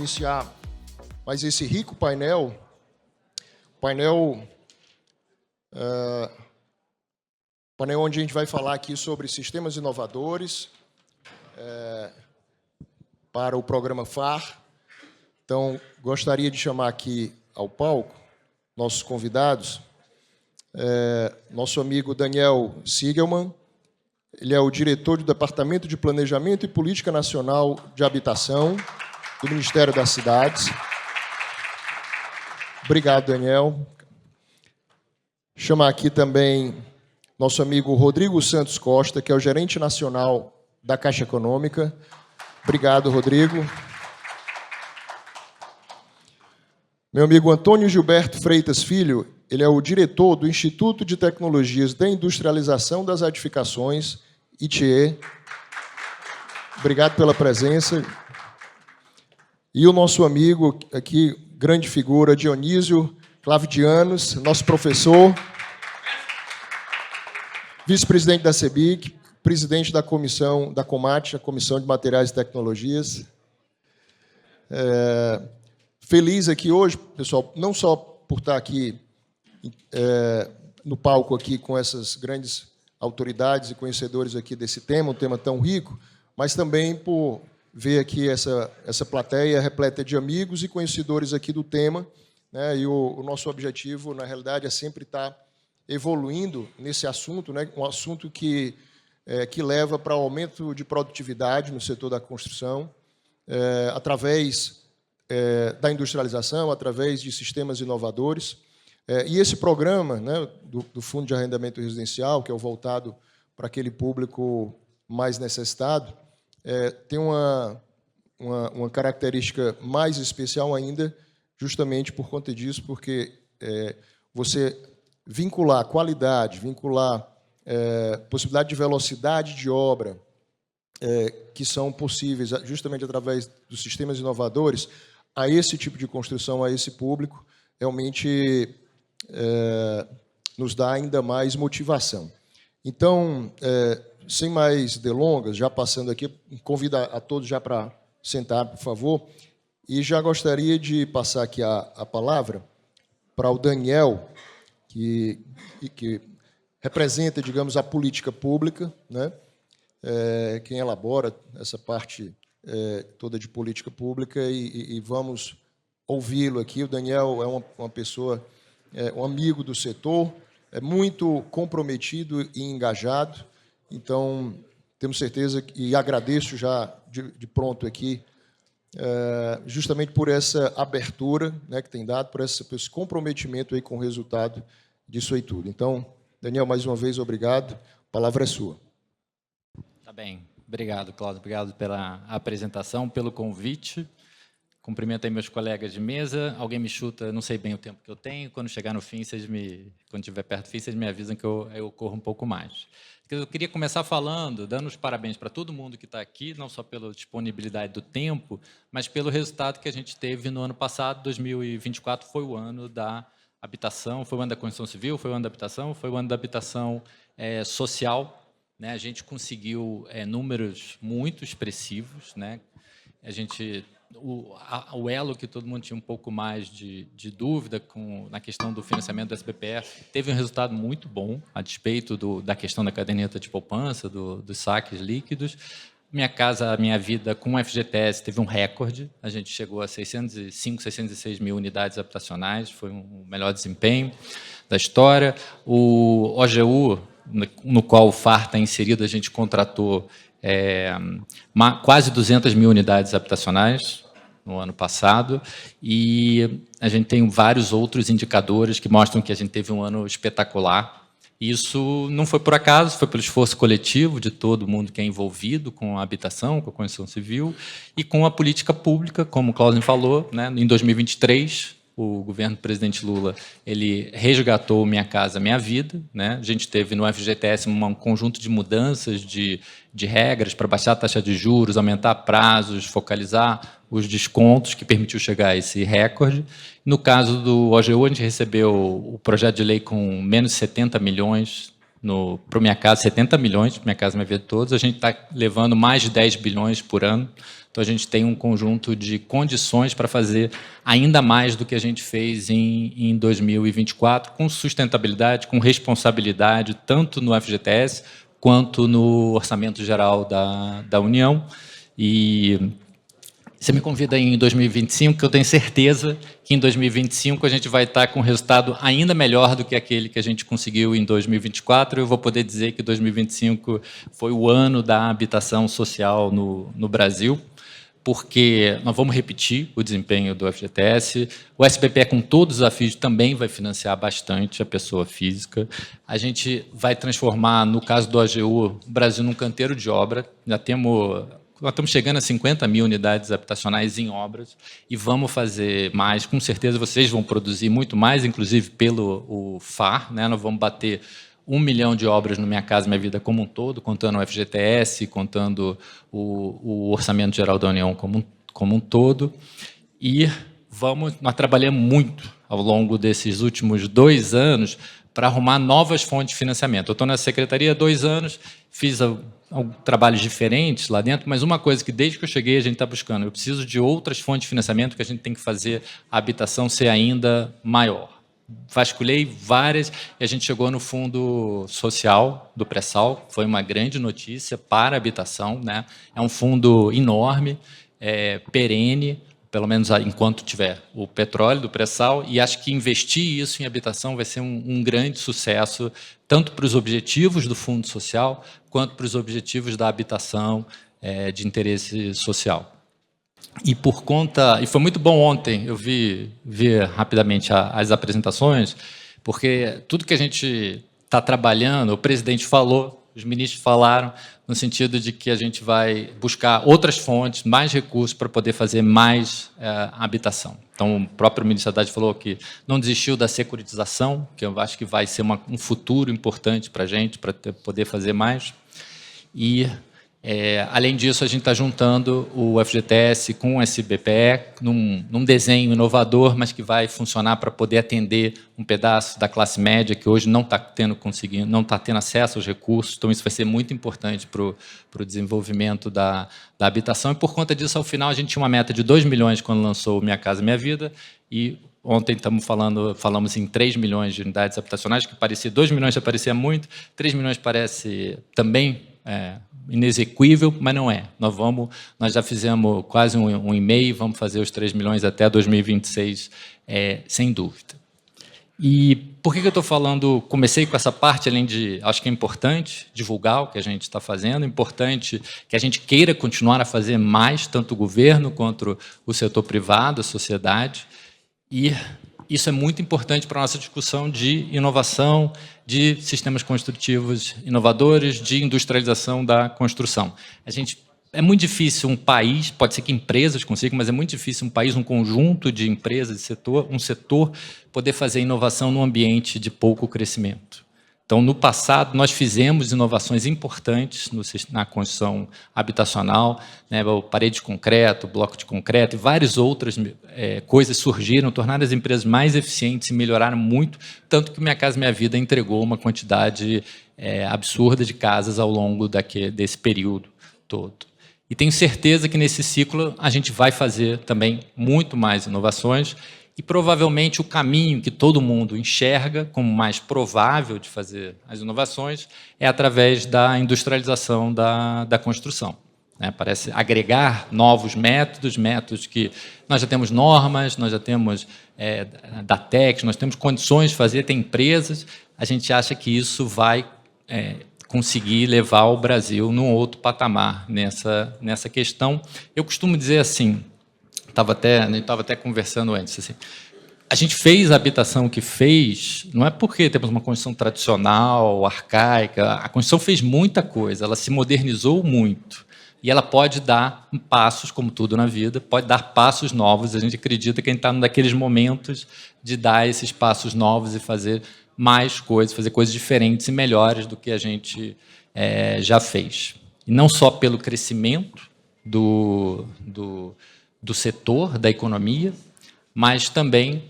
iniciar mais esse rico painel onde a gente vai falar aqui sobre sistemas inovadores para o programa FAR. Então, gostaria de chamar aqui ao palco nossos convidados, nosso amigo Daniel Siegelman. Ele é o diretor do Departamento de Planejamento e Política Nacional de Habitação do Ministério das Cidades. Obrigado, Daniel. Chamar aqui também nosso amigo Rodrigo Santos Costa, que é o gerente nacional da Caixa Econômica. Obrigado, Rodrigo. Meu amigo Antônio Gilberto Freitas Filho, ele é o diretor do Instituto de Tecnologias da Industrialização das Edificações, ITE. Obrigado pela presença. E o nosso amigo aqui, grande figura, Dionísio Clavdianos, nosso professor, vice-presidente da CEBIC, presidente da comissão da Comate, a Comissão de Materiais e Tecnologias. Feliz aqui hoje, pessoal, não só por estar aqui no palco aqui com essas grandes autoridades e conhecedores aqui desse tema, um tema tão rico, mas também por ver aqui essa plateia repleta de amigos e conhecedores aqui do tema, né? E o nosso objetivo, na realidade, é sempre estar evoluindo nesse assunto, né? Um assunto que leva para o aumento de produtividade no setor da construção, através da industrialização, através de sistemas inovadores. E esse programa, né, do Fundo de Arrendamento Residencial, que é o voltado para aquele público mais necessitado, tem uma característica mais especial ainda, justamente por conta disso, porque você vincular qualidade, vincular possibilidade de velocidade de obra, que são possíveis justamente através dos sistemas inovadores, a esse tipo de construção, a esse público, realmente nos dá ainda mais motivação. Então, sem mais delongas, já passando aqui, convido a todos já para sentar, por favor, e já gostaria de passar aqui a palavra para o Daniel, que representa, digamos, a política pública, né? Quem elabora essa parte toda de política pública, e vamos ouvi-lo aqui. O Daniel é uma pessoa, um amigo do setor, é muito comprometido e engajado, então temos certeza, e agradeço já de pronto aqui, justamente por essa abertura, né, que tem dado, por esse comprometimento aí com o resultado disso aí tudo. Então, Daniel, mais uma vez, obrigado. A palavra é sua. Tá bem. Obrigado, Cláudio. Obrigado pela apresentação, pelo convite. Cumprimento aí meus colegas de mesa. Alguém me chuta, não sei bem o tempo que eu tenho. Quando chegar no fim, quando estiver perto do fim, vocês me avisam que eu corro um pouco mais. Eu queria começar falando, dando os parabéns para todo mundo que está aqui, não só pela disponibilidade do tempo, mas pelo resultado que a gente teve no ano passado. 2024 foi o ano da habitação, foi o ano da construção civil, foi o ano da habitação, foi o ano da habitação social, né? A gente conseguiu números muito expressivos, né? O elo que todo mundo tinha um pouco mais de dúvida na questão do financiamento do SBPE teve um resultado muito bom, a despeito da questão da caderneta de poupança, dos saques líquidos. Minha Casa Minha Vida, com o FGTS, teve um recorde. A gente chegou a 605, 606 mil unidades habitacionais, foi um melhor desempenho da história. O OGU, no qual o FAR está inserido, a gente contratou quase 200 mil unidades habitacionais no ano passado, e a gente tem vários outros indicadores que mostram que a gente teve um ano espetacular. Isso não foi por acaso, foi pelo esforço coletivo de todo mundo que é envolvido com a habitação, com a construção civil e com a política pública, como o Cláudio falou, né? Em 2023, o governo do presidente Lula, ele resgatou Minha Casa Minha Vida, né? A gente teve no FGTS um conjunto de mudanças de regras para baixar a taxa de juros, aumentar prazos, focalizar os descontos, que permitiu chegar a esse recorde. No caso do OGU, a gente recebeu o projeto de lei com menos 70 milhões para o Minha Casa, 70 milhões, Minha Casa Minha Vida Todos, a gente está levando mais de 10 bilhões por ano, então a gente tem um conjunto de condições para fazer ainda mais do que a gente fez em 2024, com sustentabilidade, com responsabilidade, tanto no FGTS quanto no Orçamento Geral da União. E você me convida em 2025, que eu tenho certeza que em 2025 a gente vai estar com um resultado ainda melhor do que aquele que a gente conseguiu em 2024. Eu vou poder dizer que 2025 foi o ano da habitação social no Brasil, porque nós vamos repetir o desempenho do FGTS. O SBPE, com todos os desafios, também vai financiar bastante a pessoa física. A gente vai transformar, no caso do AGU, o Brasil num canteiro de obra. Nós estamos chegando a 50 mil unidades habitacionais em obras e vamos fazer mais. Com certeza vocês vão produzir muito mais, inclusive pelo o FAR, né? Nós vamos bater 1 milhão de obras no Minha Casa Minha Vida como um todo, contando o FGTS, contando o Orçamento Geral da União como um todo. E nós trabalhamos muito ao longo desses últimos 2 anos para arrumar novas fontes de financiamento. Eu estou na secretaria há 2 anos, fiz trabalhos diferentes lá dentro, mas uma coisa que desde que eu cheguei a gente está buscando, eu preciso de outras fontes de financiamento que a gente tem que fazer a habitação ser ainda maior. Vasculhei várias e a gente chegou no fundo social do pré-sal, foi uma grande notícia para a habitação, né? É um fundo enorme, perene, pelo menos enquanto tiver o petróleo do pré-sal, e acho que investir isso em habitação vai ser um grande sucesso, tanto para os objetivos do Fundo Social, quanto para os objetivos da habitação de interesse social. E foi muito bom ontem, eu vi rapidamente as apresentações, porque tudo que a gente está trabalhando, o presidente falou, os ministros falaram, no sentido de que a gente vai buscar outras fontes, mais recursos para poder fazer mais habitação. Então, o próprio ministro Haddad falou que não desistiu da securitização, que eu acho que vai ser um futuro importante para a gente, para poder fazer mais. E, além disso, a gente está juntando o FGTS com o SBPE num desenho inovador, mas que vai funcionar para poder atender um pedaço da classe média que hoje não está tendo acesso aos recursos. Então, isso vai ser muito importante para o desenvolvimento da habitação. E, por conta disso, ao final, a gente tinha uma meta de 2 milhões quando lançou o Minha Casa Minha Vida, e ontem falamos em 3 milhões de unidades habitacionais, que parecia 2 milhões já parecia muito, 3 milhões parece também inexequível, mas não é. Nós já fizemos quase 1,5, vamos fazer os 3 milhões até 2026, sem dúvida. E por que eu estou falando, comecei com essa parte, além de, acho que é importante divulgar o que a gente está fazendo, importante que a gente queira continuar a fazer mais, tanto o governo quanto o setor privado, a sociedade, e isso é muito importante para a nossa discussão de inovação, de sistemas construtivos inovadores, de industrialização da construção. É muito difícil um país, pode ser que empresas consigam, mas é muito difícil um país, um conjunto de empresas, um setor, poder fazer inovação num ambiente de pouco crescimento. Então, no passado, nós fizemos inovações importantes na construção habitacional, né, o parede de concreto, o bloco de concreto e várias outras coisas surgiram, tornaram as empresas mais eficientes e melhoraram muito, tanto que o Minha Casa Minha Vida entregou uma quantidade absurda de casas ao longo desse período todo. E tenho certeza que nesse ciclo a gente vai fazer também muito mais inovações, e provavelmente o caminho que todo mundo enxerga como mais provável de fazer as inovações é através da industrialização da construção. Parece agregar novos métodos que nós já temos normas, nós já temos DATEX, nós temos condições de fazer, tem empresas, a gente acha que isso vai conseguir levar o Brasil num outro patamar nessa questão. Eu costumo dizer assim, a gente estava até conversando antes, assim, a gente fez a habitação que fez, não é porque temos uma construção tradicional, arcaica, a construção fez muita coisa, ela se modernizou muito, e ela pode dar passos, como tudo na vida, pode dar passos novos, a gente acredita que a gente está naqueles momentos de dar esses passos novos e fazer mais coisas, fazer coisas diferentes e melhores do que a gente já fez. E não só pelo crescimento do setor, da economia, mas também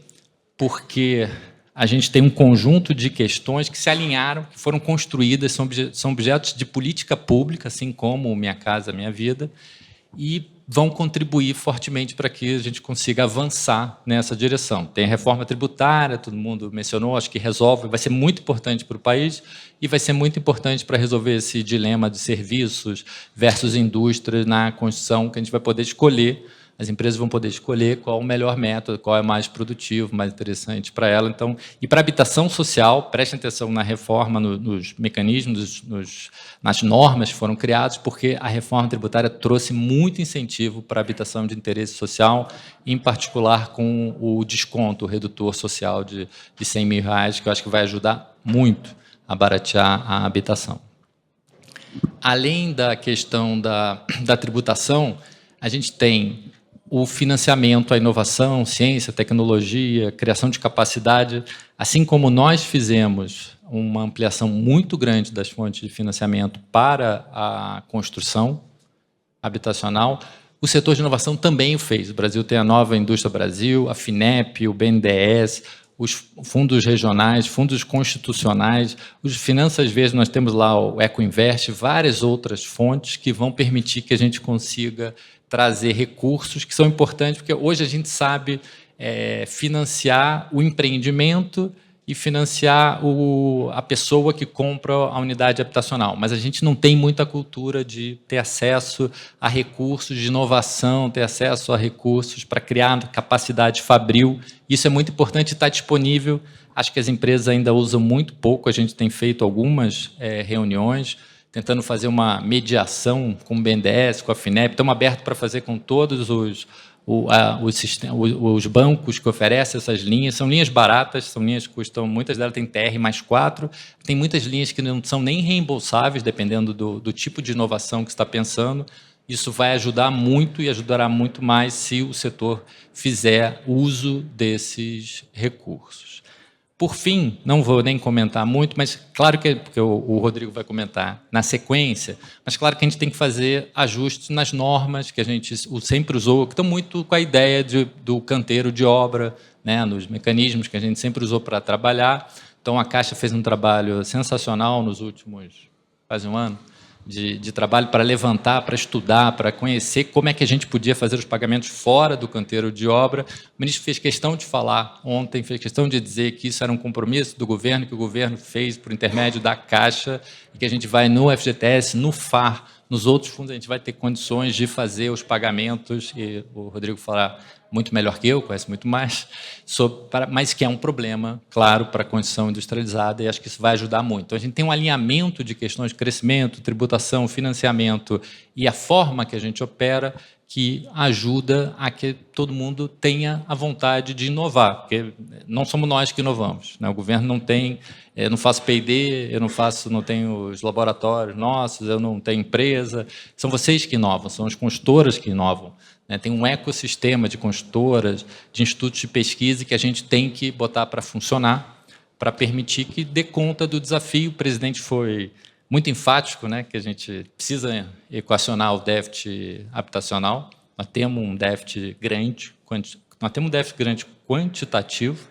porque a gente tem um conjunto de questões que se alinharam, que foram construídas, são objetos de política pública, assim como Minha Casa Minha Vida, e vão contribuir fortemente para que a gente consiga avançar nessa direção. Tem a reforma tributária, todo mundo mencionou, acho que resolve, vai ser muito importante para o país e vai ser muito importante para resolver esse dilema de serviços versus indústria na construção, que a gente vai poder escolher. As empresas vão poder escolher qual o melhor método, qual é mais produtivo, mais interessante para ela. Então, e para a habitação social, prestem atenção na reforma, nos mecanismos, nas normas que foram criadas, porque a reforma tributária trouxe muito incentivo para a habitação de interesse social, em particular com o desconto, o redutor social de R$100 mil, que eu acho que vai ajudar muito a baratear a habitação. Além da questão da tributação, a gente tem o financiamento à inovação, ciência, tecnologia, criação de capacidade, assim como nós fizemos uma ampliação muito grande das fontes de financiamento para a construção habitacional, o setor de inovação também o fez. O Brasil tem a Nova Indústria Brasil, a FINEP, o BNDES, os fundos regionais, fundos constitucionais, os Finanças Verdes, nós temos lá o Ecoinvest, várias outras fontes que vão permitir que a gente consiga trazer recursos que são importantes, porque hoje a gente sabe financiar o empreendimento e financiar a pessoa que compra a unidade habitacional, mas a gente não tem muita cultura de ter acesso a recursos de inovação, ter acesso a recursos para criar capacidade fabril. Isso é muito importante e está disponível. Acho que as empresas ainda usam muito pouco, a gente tem feito algumas reuniões, tentando fazer uma mediação com o BNDES, com a FINEP, estamos abertos para fazer com todos os bancos que oferecem essas linhas. São linhas baratas, são linhas que custam, muitas delas têm TR+4, tem muitas linhas que não são nem reembolsáveis, dependendo do tipo de inovação que você está pensando. Isso vai ajudar muito e ajudará muito mais se o setor fizer uso desses recursos. Por fim, não vou nem comentar muito, mas claro que, porque o Rodrigo vai comentar na sequência, mas claro que a gente tem que fazer ajustes nas normas que a gente sempre usou, que estão muito com a ideia do canteiro de obra, né, nos mecanismos que a gente sempre usou para trabalhar. Então, a Caixa fez um trabalho sensacional nos últimos quase um ano, de trabalho para levantar, para estudar, para conhecer como é que a gente podia fazer os pagamentos fora do canteiro de obra. O ministro fez questão de falar ontem, fez questão de dizer que isso era um compromisso do governo, que o governo fez por intermédio da Caixa, e que a gente vai no FGTS, no FAR, nos outros fundos, a gente vai ter condições de fazer os pagamentos, e o Rodrigo falará muito melhor que eu, conhece muito mais, mas que é um problema, claro, para a construção industrializada, e acho que isso vai ajudar muito. Então, a gente tem um alinhamento de questões de crescimento, tributação, financiamento e a forma que a gente opera que ajuda a que todo mundo tenha a vontade de inovar, porque não somos nós que inovamos, né? O governo não tem, eu não faço P&D, não tenho os laboratórios nossos, eu não tenho empresa, são vocês que inovam, são as consultoras que inovam. Tem um ecossistema de consultoras, de institutos de pesquisa que a gente tem que botar para funcionar, para permitir que dê conta do desafio. O presidente foi muito enfático, né, que a gente precisa equacionar o déficit habitacional. Nós temos um déficit grande, quantitativo.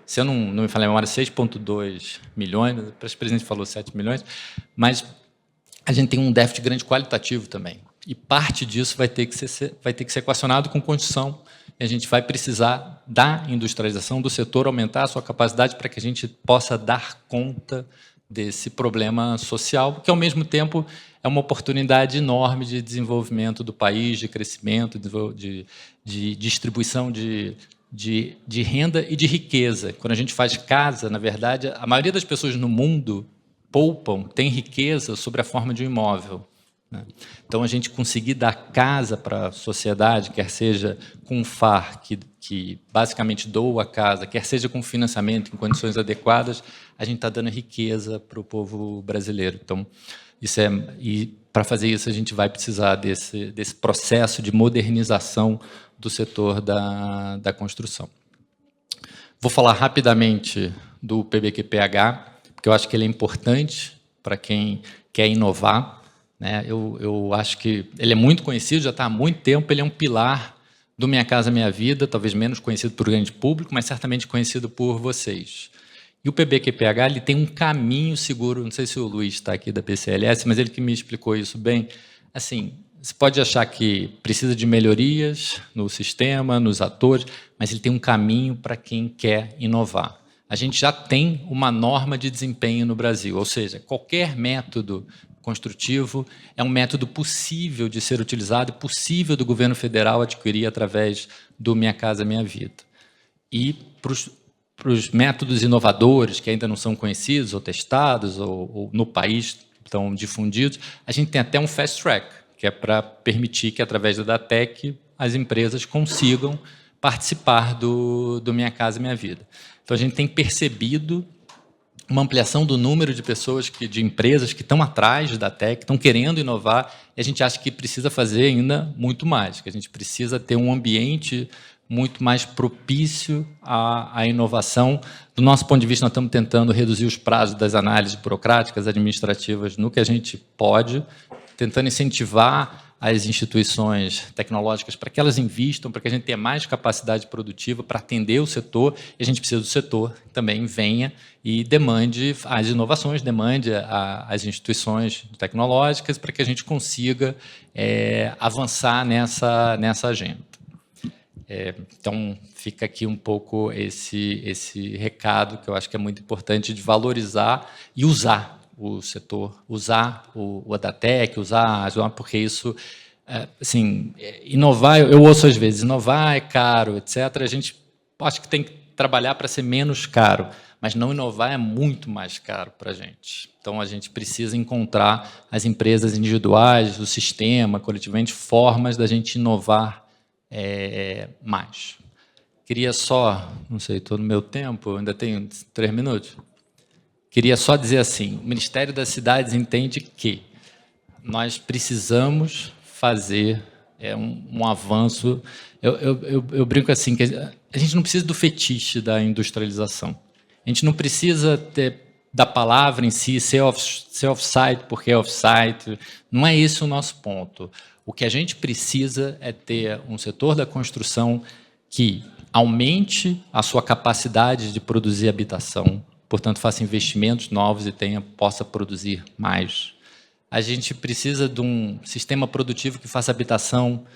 Se eu não me falei a memória, 6,2 milhões, o presidente falou 7 milhões, mas a gente tem um déficit grande qualitativo também. E parte disso vai ter que ser equacionado com construção. E a gente vai precisar da industrialização do setor, aumentar a sua capacidade para que a gente possa dar conta desse problema social, que, ao mesmo tempo, é uma oportunidade enorme de desenvolvimento do país, de crescimento, de distribuição de renda e de riqueza. Quando a gente faz casa, na verdade, a maioria das pessoas no mundo tem riqueza sob a forma de um imóvel. Então, a gente conseguir dar casa para a sociedade, quer seja com um FAR, que basicamente doa a casa, quer seja com financiamento em condições adequadas, a gente está dando riqueza para o povo brasileiro. Então, e para fazer isso, a gente vai precisar desse processo de modernização do setor da construção. Vou falar rapidamente do PBQ-PH, porque eu acho que ele é importante para quem quer inovar. Eu acho que ele é muito conhecido, já está há muito tempo, ele é um pilar do Minha Casa Minha Vida, talvez menos conhecido por grande público, mas certamente conhecido por vocês. E o PBQPH ele tem um caminho seguro, não sei se o Luiz está aqui da PCLS, mas ele que me explicou isso bem. Assim, você pode achar que precisa de melhorias no sistema, nos atores, mas ele tem um caminho para quem quer inovar. A gente já tem uma norma de desempenho no Brasil, ou seja, qualquer método construtivo é um método possível de ser utilizado, possível do governo federal adquirir através do Minha Casa Minha Vida. E para os métodos inovadores que ainda não são conhecidos ou testados ou no país estão difundidos, a gente tem até um fast track, que é para permitir que, através da DATEC, as empresas consigam participar do Minha Casa Minha Vida. Então, a gente tem percebido uma ampliação do número de pessoas, de empresas que estão atrás da DATEC, estão querendo inovar, e a gente acha que precisa fazer ainda muito mais, que a gente precisa ter um ambiente muito mais propício à inovação. Do nosso ponto de vista, nós estamos tentando reduzir os prazos das análises burocráticas, administrativas, no que a gente pode, tentando incentivar as instituições tecnológicas para que elas invistam, para que a gente tenha mais capacidade produtiva para atender o setor, e a gente precisa do setor que também venha e demande as inovações, demande as instituições tecnológicas para que a gente consiga avançar nessa agenda. Então, fica aqui um pouco esse recado que eu acho que é muito importante de valorizar e usar o setor, usar o ADATEC, porque isso, assim, inovar, eu ouço às vezes, inovar é caro, etc. A gente acho que tem que trabalhar para ser menos caro, mas não inovar é muito mais caro para a gente. Então, a gente precisa encontrar as empresas individuais, o sistema, coletivamente, formas da gente inovar mais. Queria só, não sei, estou no meu tempo, ainda tenho 3 minutos. Queria só dizer assim, o Ministério das Cidades entende que nós precisamos fazer um avanço. Eu brinco assim, que a gente não precisa do fetiche da industrialização. A gente não precisa da palavra em si, ser off-site porque é off-site. Não é esse o nosso ponto. O que a gente precisa é ter um setor da construção que aumente a sua capacidade de produzir habitação, portanto, faça investimentos novos e possa produzir mais. A gente precisa de um sistema produtivo que faça habitação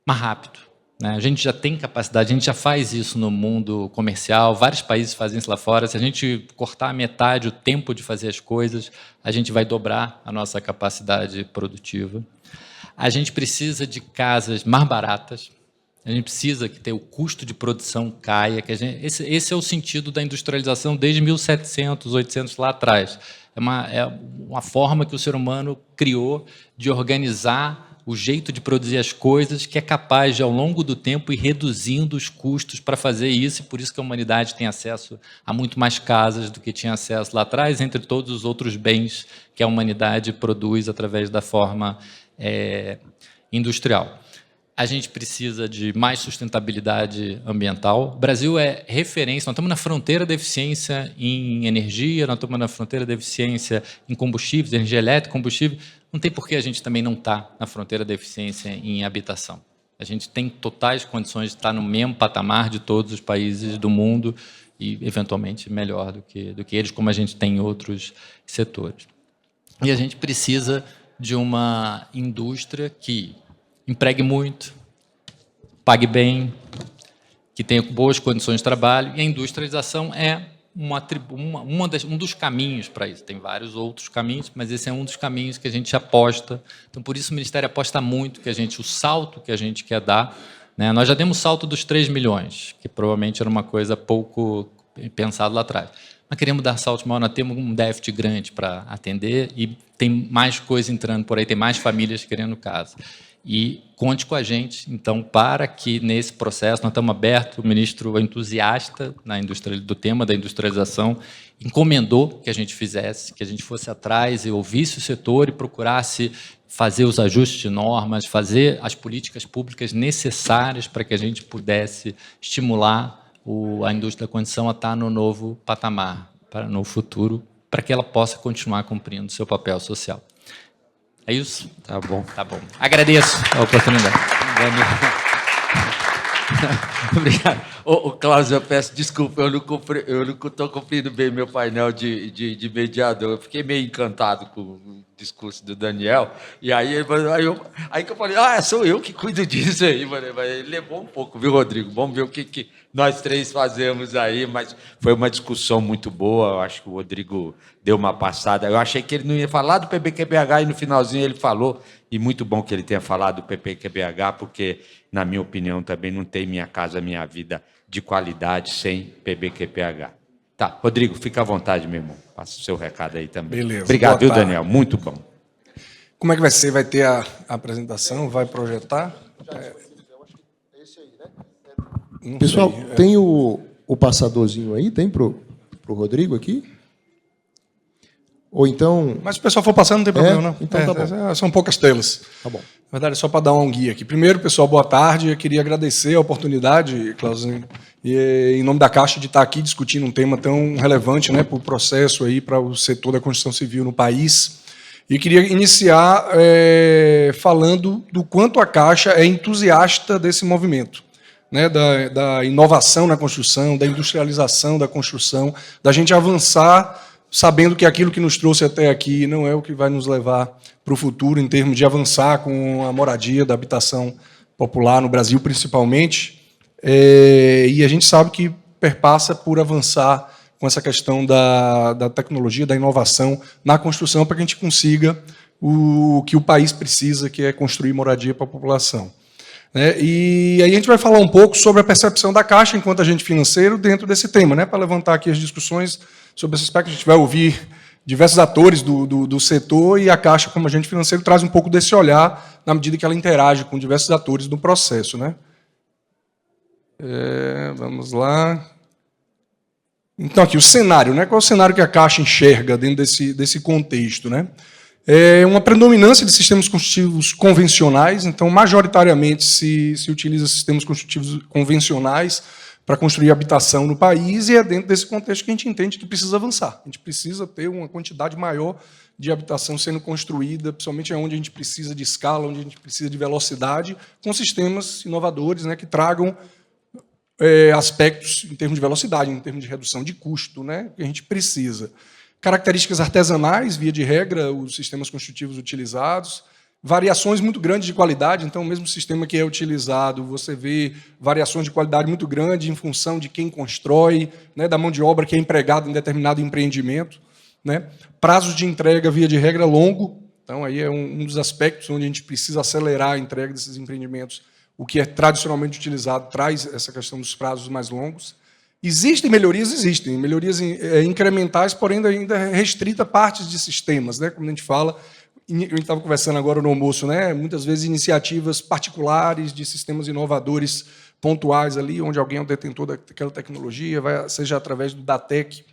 mais rápido, né? A gente já tem capacidade, a gente já faz isso no mundo comercial, vários países fazem isso lá fora. Se a gente cortar a metade o tempo de fazer as coisas, a gente vai dobrar a nossa capacidade produtiva. A gente precisa de casas mais baratas. A gente precisa que o custo de produção caia. Esse é o sentido da industrialização desde 1700, 1800, lá atrás. É uma forma que o ser humano criou de organizar o jeito de produzir as coisas, que é capaz de, ao longo do tempo, ir reduzindo os custos para fazer isso, e por isso que a humanidade tem acesso a muito mais casas do que tinha acesso lá atrás, entre todos os outros bens que a humanidade produz através da forma industrial. A gente precisa de mais sustentabilidade ambiental. O Brasil é referência, nós estamos na fronteira da eficiência em energia, nós estamos na fronteira da eficiência em combustíveis, energia elétrica, combustível. Não tem por que a gente também não estar na fronteira da eficiência em habitação. A gente tem totais condições de estar no mesmo patamar de todos os países do mundo e, eventualmente, melhor do que eles, como a gente tem em outros setores. E a gente precisa de uma indústria que empregue muito, pague bem, que tenha boas condições de trabalho, e a industrialização é um dos caminhos para isso. Tem vários outros caminhos, mas esse é um dos caminhos que a gente aposta. Então, por isso, o Ministério aposta muito o salto que a gente quer dar, né? Nós já demos o salto dos 3 milhões, que provavelmente era uma coisa pouco pensada lá atrás. Nós queremos dar saltos maiores, nós temos um déficit grande para atender e tem mais coisa entrando por aí, tem mais famílias querendo casa. E conte com a gente, então, para que nesse processo nós estamos abertos. O ministro entusiasta do tema da industrialização, encomendou que a gente fizesse, que a gente fosse atrás e ouvisse o setor e procurasse fazer os ajustes de normas, fazer as políticas públicas necessárias para que a gente pudesse estimular a indústria da construção a estar no novo patamar, no futuro, para que ela possa continuar cumprindo seu papel social. É isso? Tá bom. Tá bom. Agradeço a oportunidade. Obrigado. Ô, Cláudio, eu peço desculpa, eu não estou cumprindo bem meu painel de mediador. Eu fiquei meio encantado com o discurso do Daniel, e aí que eu falei, sou eu que cuido disso aí, mano. Ele levou um pouco, viu, Rodrigo? Vamos ver o que nós três fazemos aí, mas foi uma discussão muito boa, eu acho que o Rodrigo deu uma passada. Eu achei que ele não ia falar do PPQBH, e no finalzinho ele falou, e muito bom que ele tenha falado do PPQBH, porque, na minha opinião, também não tem Minha Casa Minha Vida de qualidade sem PBQPH. Tá, Rodrigo, fica à vontade, meu irmão. Passa o seu recado aí também. Beleza. Obrigado, viu, Daniel? Muito bom. Como é que vai ser? Vai ter a apresentação? Vai projetar? Pessoal, tem o passadorzinho aí? Tem pro Rodrigo aqui? Ou então... Mas se o pessoal for passando, não tem problema, não. Então tá bom. São poucas telas. Tá bom. Na verdade, é só para dar um guia aqui. Primeiro, pessoal, boa tarde. Eu queria agradecer a oportunidade, Clauzinho, e em nome da Caixa, de estar aqui discutindo um tema tão relevante, né, para o processo, aí, para o setor da construção civil no país. E queria iniciar falando do quanto a Caixa é entusiasta desse movimento, né, da inovação na construção, da industrialização da construção, da gente avançar sabendo que aquilo que nos trouxe até aqui não é o que vai nos levar para o futuro, em termos de avançar com a moradia da habitação popular no Brasil, principalmente. E a gente sabe que perpassa por avançar com essa questão da tecnologia, da inovação na construção, para que a gente consiga o que o país precisa, que é construir moradia para a população. E aí a gente vai falar um pouco sobre a percepção da Caixa enquanto agente financeiro dentro desse tema, né, para levantar aqui as discussões sobre esse aspecto. A gente vai ouvir diversos atores do setor, e a Caixa, como agente financeiro, traz um pouco desse olhar na medida que ela interage com diversos atores do processo, né? Vamos lá. Então, aqui, o cenário, né? Qual é o cenário que a Caixa enxerga dentro desse contexto, né? É uma predominância de sistemas construtivos convencionais, então, majoritariamente, se utiliza sistemas construtivos convencionais para construir habitação no país, e é dentro desse contexto que a gente entende que precisa avançar. A gente precisa ter uma quantidade maior de habitação sendo construída, principalmente onde a gente precisa de escala, onde a gente precisa de velocidade, com sistemas inovadores, né, que tragam aspectos em termos de velocidade, em termos de redução de custo, né, que a gente precisa. Características artesanais, via de regra, os sistemas construtivos utilizados, variações muito grandes de qualidade, então, o mesmo sistema que é utilizado, você vê variações de qualidade muito grandes em função de quem constrói, né, da mão de obra que é empregada em determinado empreendimento, né? Prazos de entrega, via de regra, longo, então, aí é um dos aspectos onde a gente precisa acelerar a entrega desses empreendimentos. O que é tradicionalmente utilizado traz essa questão dos prazos mais longos. Existem melhorias incrementais, porém ainda restrita a partes de sistemas, né, como a gente fala. A gente estava conversando agora no almoço, né? Muitas vezes iniciativas particulares de sistemas inovadores pontuais ali, onde alguém é o detentor daquela tecnologia, seja através do DATEC,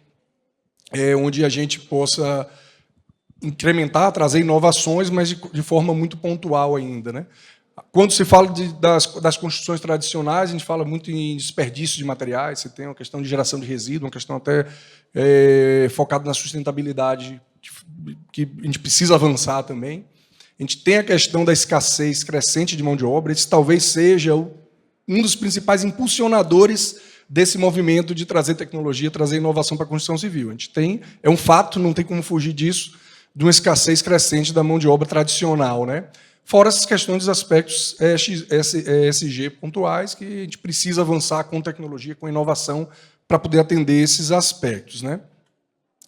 onde a gente possa incrementar, trazer inovações, mas de forma muito pontual ainda, né? Quando se fala das construções tradicionais, a gente fala muito em desperdício de materiais, você tem uma questão de geração de resíduo, uma questão até focada na sustentabilidade, que a gente precisa avançar também. A gente tem a questão da escassez crescente de mão de obra. Esse talvez seja um dos principais impulsionadores desse movimento de trazer tecnologia, trazer inovação para a construção civil. A gente é um fato, não tem como fugir disso, de uma escassez crescente da mão de obra tradicional, né? Fora essas questões dos aspectos ESG pontuais, que a gente precisa avançar com tecnologia, com inovação, para poder atender esses aspectos, né?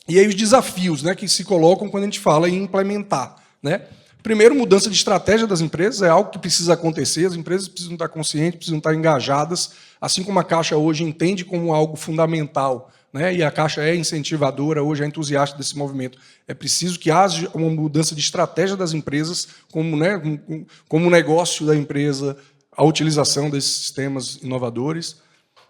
E aí os desafios, né, que se colocam quando a gente fala em implementar, né? Primeiro, mudança de estratégia das empresas é algo que precisa acontecer, as empresas precisam estar conscientes, precisam estar engajadas, assim como a Caixa hoje entende como algo fundamental, né, e a Caixa é incentivadora, hoje é entusiasta desse movimento. É preciso que haja uma mudança de estratégia das empresas, como negócio da empresa, a utilização desses sistemas inovadores.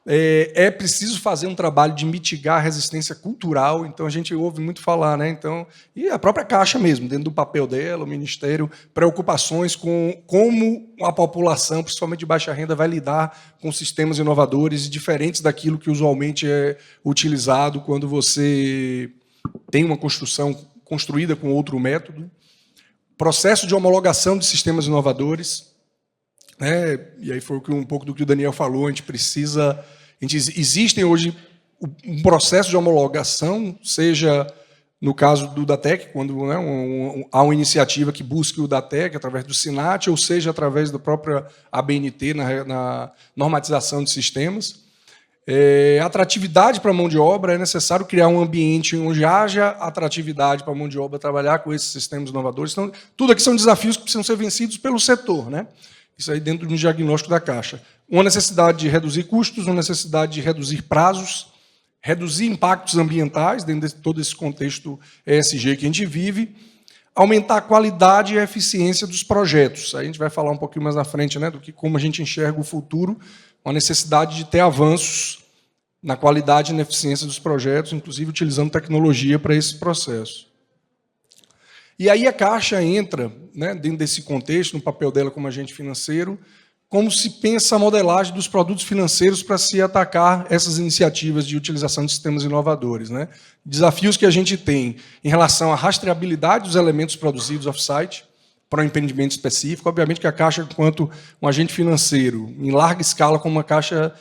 É preciso fazer um trabalho de mitigar a resistência cultural, então a gente ouve muito falar, né? Então, e a própria Caixa mesmo, dentro do papel dela, o Ministério, preocupações com como a população, principalmente de baixa renda, vai lidar com sistemas inovadores diferentes daquilo que usualmente é utilizado quando você tem uma construção construída com outro método. Processo de homologação de sistemas inovadores. né? E aí foi um pouco do que o Daniel falou, existem hoje um processo de homologação, seja no caso do DATEC, quando, né, há uma iniciativa que busque o DATEC através do SINAT, ou seja, através da própria ABNT na normatização de sistemas. Atratividade para a mão de obra, é necessário criar um ambiente onde haja atratividade para a mão de obra trabalhar com esses sistemas inovadores. Então, tudo aqui são desafios que precisam ser vencidos pelo setor, né? Isso aí dentro de um diagnóstico da Caixa. Uma necessidade de reduzir custos, uma necessidade de reduzir prazos, reduzir impactos ambientais, dentro de todo esse contexto ESG que a gente vive, aumentar a qualidade e a eficiência dos projetos. Aí a gente vai falar um pouquinho mais na frente, né, do que como a gente enxerga o futuro, uma necessidade de ter avanços na qualidade e na eficiência dos projetos, inclusive utilizando tecnologia para esse processo. E aí a Caixa entra, né, dentro desse contexto, no papel dela como agente financeiro, como se pensa a modelagem dos produtos financeiros para se atacar essas iniciativas de utilização de sistemas inovadores, né? Desafios que a gente tem em relação à rastreabilidade dos elementos produzidos off-site para um empreendimento específico. Obviamente que a Caixa, enquanto um agente financeiro, em larga escala, como a Caixa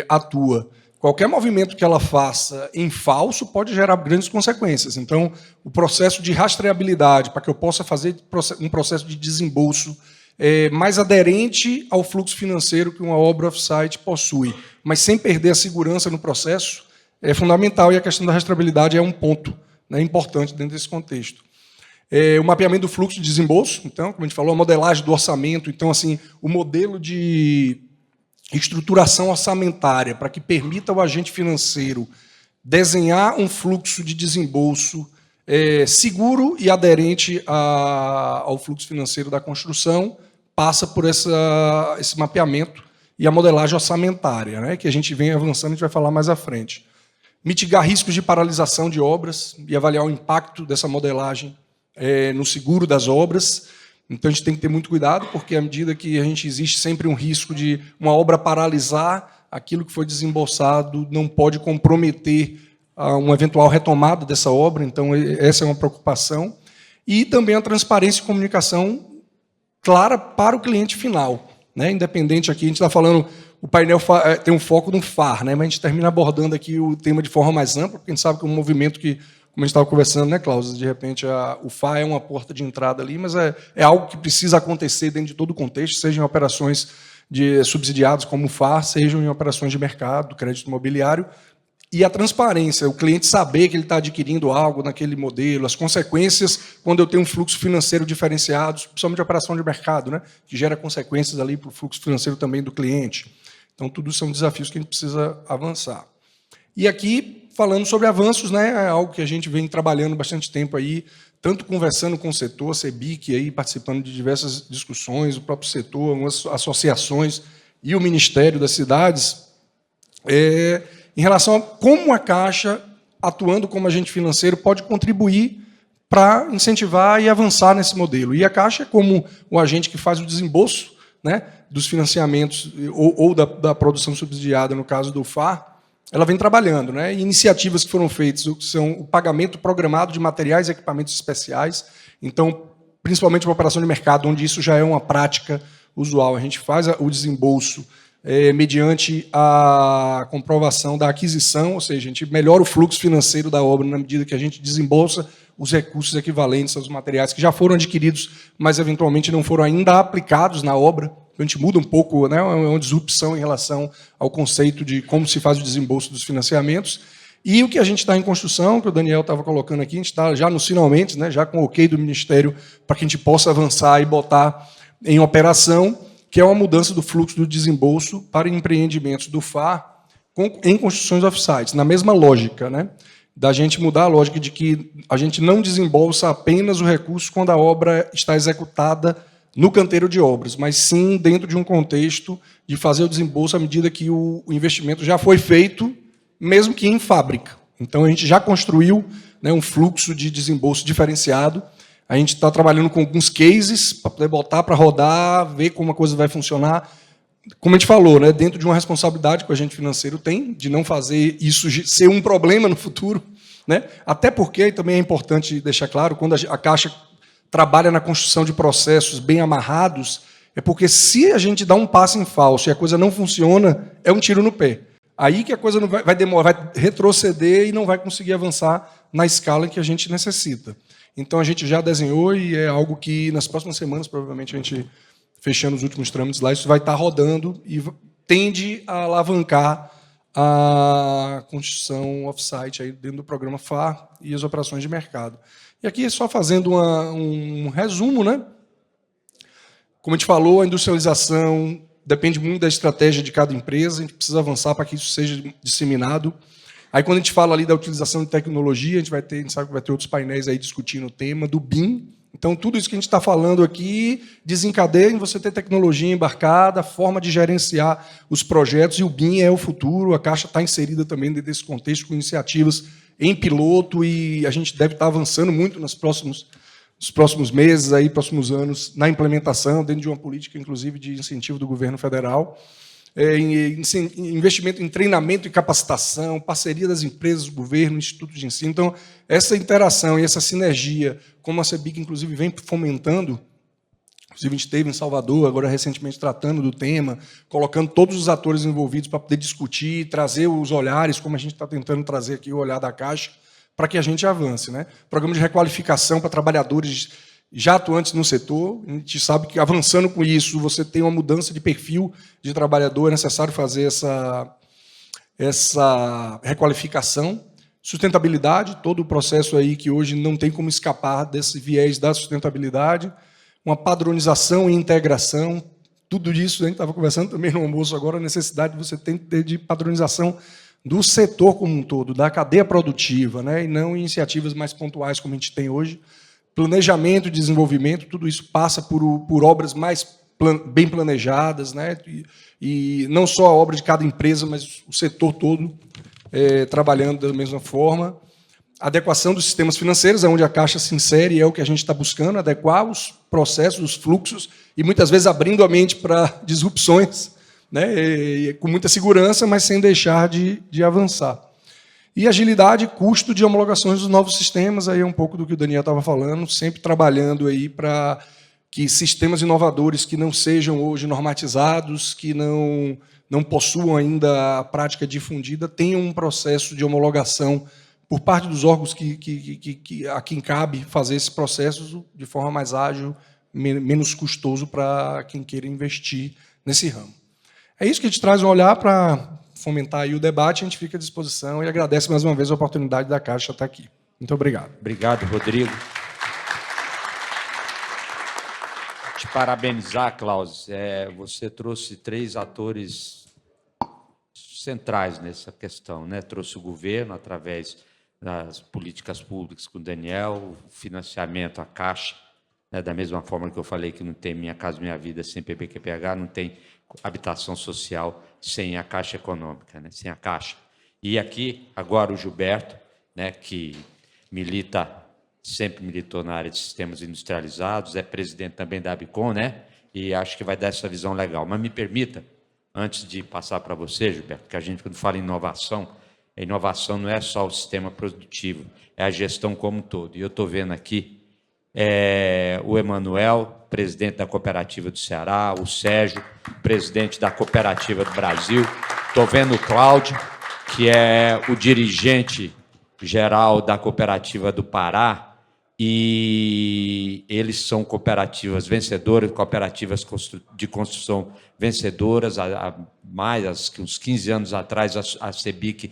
atua, qualquer movimento que ela faça em falso pode gerar grandes consequências. Então, o processo de rastreabilidade, para que eu possa fazer um processo de desembolso mais aderente ao fluxo financeiro que uma obra off-site possui, mas sem perder a segurança no processo, é fundamental, e a questão da rastreabilidade é um ponto, né, importante dentro desse contexto. O mapeamento do fluxo de desembolso, então, como a gente falou, a modelagem do orçamento, então, assim, o modelo de estruturação orçamentária para que permita ao agente financeiro desenhar um fluxo de desembolso seguro e aderente ao fluxo financeiro da construção, passa por esse mapeamento e a modelagem orçamentária, né, que a gente vem avançando, a gente vai falar mais à frente. Mitigar riscos de paralisação de obras e avaliar o impacto dessa modelagem no seguro das obras. Então, a gente tem que ter muito cuidado, porque à medida que existe sempre um risco de uma obra paralisar, aquilo que foi desembolsado não pode comprometer uma eventual retomada dessa obra, então essa é uma preocupação. E também a transparência e comunicação clara para o cliente final, né? Independente aqui, a gente está falando, o painel tem um foco no FAR, né? Mas a gente termina abordando aqui o tema de forma mais ampla, porque a gente sabe que é um movimento que, como a gente estava conversando, né, Cláudio, de repente o FAR é uma porta de entrada ali, mas é algo que precisa acontecer dentro de todo o contexto, seja em operações de subsidiados como o FAR, sejam em operações de mercado, crédito imobiliário. E a transparência, o cliente saber que ele está adquirindo algo naquele modelo, as consequências quando eu tenho um fluxo financeiro diferenciado, principalmente a operação de mercado, né, que gera consequências ali para o fluxo financeiro também do cliente. Então, tudo são desafios que a gente precisa avançar. E aqui, falando sobre avanços, né, é algo que a gente vem trabalhando bastante tempo aí, tanto conversando com o setor, a CEBIC, aí, participando de diversas discussões, o próprio setor, algumas associações e o Ministério das Cidades, em relação a como a Caixa, atuando como agente financeiro, pode contribuir para incentivar e avançar nesse modelo. E a Caixa, como o agente que faz o desembolso, né, dos financiamentos ou da produção subsidiada, no caso do FAR, ela vem trabalhando, né? Iniciativas que foram feitas são o pagamento programado de materiais e equipamentos especiais. Então, principalmente uma operação de mercado, onde isso já é uma prática usual. A gente faz o desembolso mediante a comprovação da aquisição, ou seja, a gente melhora o fluxo financeiro da obra na medida que a gente desembolsa os recursos equivalentes aos materiais que já foram adquiridos, mas eventualmente não foram ainda aplicados na obra. A gente muda um pouco, né, uma disrupção em relação ao conceito de como se faz o desembolso dos financiamentos. E o que a gente está em construção, que o Daniel estava colocando aqui, a gente está já nos finalmente, né, já com o ok do Ministério, para que a gente possa avançar e botar em operação, que é uma mudança do fluxo do desembolso para empreendimentos do FAR em construções off-sites, na mesma lógica, né, da gente mudar a lógica de que a gente não desembolsa apenas o recurso quando a obra está executada no canteiro de obras, mas sim dentro de um contexto de fazer o desembolso à medida que o investimento já foi feito, mesmo que em fábrica. Então, a gente já construiu, né, um fluxo de desembolso diferenciado. A gente está trabalhando com alguns cases para poder botar para rodar, ver como a coisa vai funcionar. Como a gente falou, né, dentro de uma responsabilidade que o agente financeiro tem, de não fazer isso ser um problema no futuro, né? Até porque, também é importante deixar claro, quando a Caixa trabalha na construção de processos bem amarrados, é porque se a gente dá um passo em falso e a coisa não funciona, é um tiro no pé. Aí que a coisa não vai demorar, vai retroceder e não vai conseguir avançar na escala que a gente necessita. Então, a gente já desenhou e é algo que, nas próximas semanas, provavelmente, a gente, fechando os últimos trâmites lá, isso vai estar rodando e tende a alavancar a construção off-site aí dentro do programa FAR e as operações de mercado. E aqui, só fazendo um resumo, né? Como a gente falou, a industrialização depende muito da estratégia de cada empresa, a gente precisa avançar para que isso seja disseminado. Aí, quando a gente fala ali da utilização de tecnologia, a gente sabe que vai ter outros painéis aí discutindo o tema do BIM. Então, tudo isso que a gente está falando aqui desencadeia em você ter tecnologia embarcada, forma de gerenciar os projetos, e o BIM é o futuro. A Caixa está inserida também dentro desse contexto com iniciativas em piloto, e a gente deve estar avançando muito nos próximos meses, aí, próximos anos, na implementação, dentro de uma política, inclusive, de incentivo do governo federal. Investimento em treinamento e capacitação, parceria das empresas, do governo, institutos de ensino. Então, essa interação e essa sinergia, como a CEBIC, inclusive, vem fomentando, inclusive a gente esteve em Salvador, agora recentemente tratando do tema, colocando todos os atores envolvidos para poder discutir, trazer os olhares, como a gente está tentando trazer aqui o olhar da Caixa, para que a gente avance, né? Programa de requalificação para trabalhadores já atuantes no setor. A gente sabe que, avançando com isso, você tem uma mudança de perfil de trabalhador, é necessário fazer essa requalificação. Sustentabilidade, todo o processo aí que hoje não tem como escapar desse viés da sustentabilidade. Uma padronização e integração. Tudo isso, a gente estava conversando também no almoço agora, a necessidade de você ter de padronização do setor como um todo, da cadeia produtiva, né? E não iniciativas mais pontuais como a gente tem hoje. Planejamento e desenvolvimento, tudo isso passa por obras mais bem planejadas, né? E não só a obra de cada empresa, mas o setor todo trabalhando da mesma forma. Adequação dos sistemas financeiros, onde a Caixa se insere, é o que a gente está buscando, adequar os processos, os fluxos, e muitas vezes abrindo a mente para disrupções, né? Com muita segurança, mas sem deixar de avançar. E agilidade e custo de homologações dos novos sistemas, aí é um pouco do que o Daniel estava falando, sempre trabalhando aí para que sistemas inovadores que não sejam hoje normatizados, que não possuam ainda a prática difundida, tenham um processo de homologação por parte dos órgãos a quem cabe fazer esse processo de forma mais ágil, menos custoso para quem queira investir nesse ramo. É isso que a gente traz um olhar para fomentar aí o debate, a gente fica à disposição e agradece mais uma vez a oportunidade da Caixa estar aqui. Muito obrigado. Obrigado, Rodrigo. Te parabenizar, Klaus. Você trouxe 3 atores centrais nessa questão, né? Trouxe o governo através das políticas públicas com o Daniel, o financiamento, a Caixa, né? Da mesma forma que eu falei que não tem Minha Casa Minha Vida sem PPQPH, não tem habitação social sem a Caixa Econômica, né? Sem a Caixa. E aqui, agora, o Gilberto, né, que sempre militou na área de sistemas industrializados, é presidente também da Abicom, né? E acho que vai dar essa visão legal. Mas me permita, antes de passar para você, Gilberto, que a gente, quando fala em inovação, a inovação não é só o sistema produtivo, é a gestão como um todo. E eu estou vendo aqui o Emanuel, presidente da Cooperativa do Ceará, o Sérgio, presidente da Cooperativa do Brasil. Estou vendo o Cláudio, que é o dirigente geral da Cooperativa do Pará, e eles são cooperativas vencedoras, cooperativas de construção vencedoras. Há uns 15 anos atrás, a CEBIC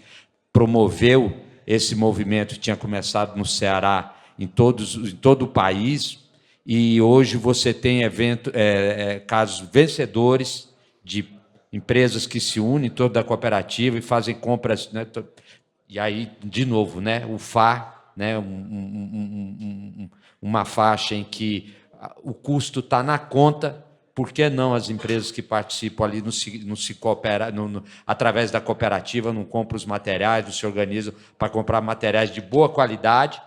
promoveu esse movimento, tinha começado no Ceará, em todo o país, e hoje você tem casos vencedores de empresas que se unem toda a cooperativa e fazem compras, né? E aí, de novo, né, o FAR, né, uma faixa em que o custo está na conta. Por que não as empresas que participam ali não se cooperam, através da cooperativa, não compram os materiais, não se organizam para comprar materiais de boa qualidade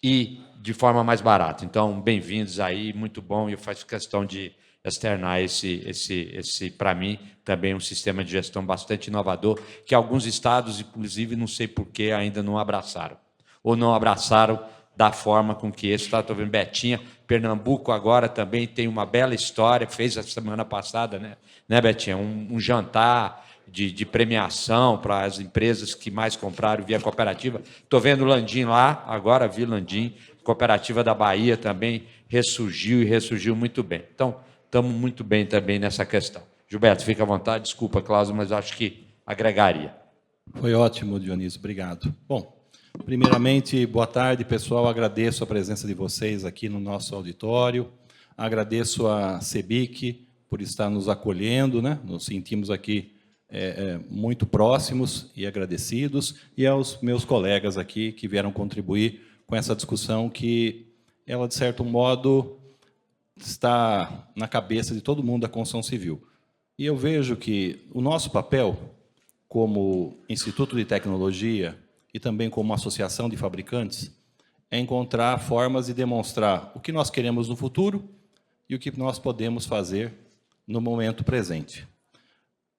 e de forma mais barata? Então, bem-vindos aí, muito bom, e eu faço questão de externar esse para mim, também um sistema de gestão bastante inovador, que alguns estados, inclusive, não sei por que ainda não abraçaram, ou não abraçaram da forma com que esse está. Estou vendo Betinha, Pernambuco agora também tem uma bela história, fez a semana passada, né Betinha? Um jantar de premiação para as empresas que mais compraram via cooperativa. Estou vendo o Landim lá, agora vi Landim, cooperativa da Bahia também ressurgiu e ressurgiu muito bem. Então, estamos muito bem também nessa questão. Gilberto, fica à vontade, desculpa, Cláudio, mas acho que agregaria. Foi ótimo, Dionísio, obrigado. Bom, primeiramente, boa tarde, pessoal. Agradeço a presença de vocês aqui no nosso auditório. Agradeço a CEBIC por estar nos acolhendo, né? Nos sentimos aqui muito próximos e agradecidos, e aos meus colegas aqui que vieram contribuir com essa discussão que ela, de certo modo, está na cabeça de todo mundo da construção civil. E eu vejo que o nosso papel, como Instituto de Tecnologia e também como associação de fabricantes, é encontrar formas de demonstrar o que nós queremos no futuro e o que nós podemos fazer no momento presente.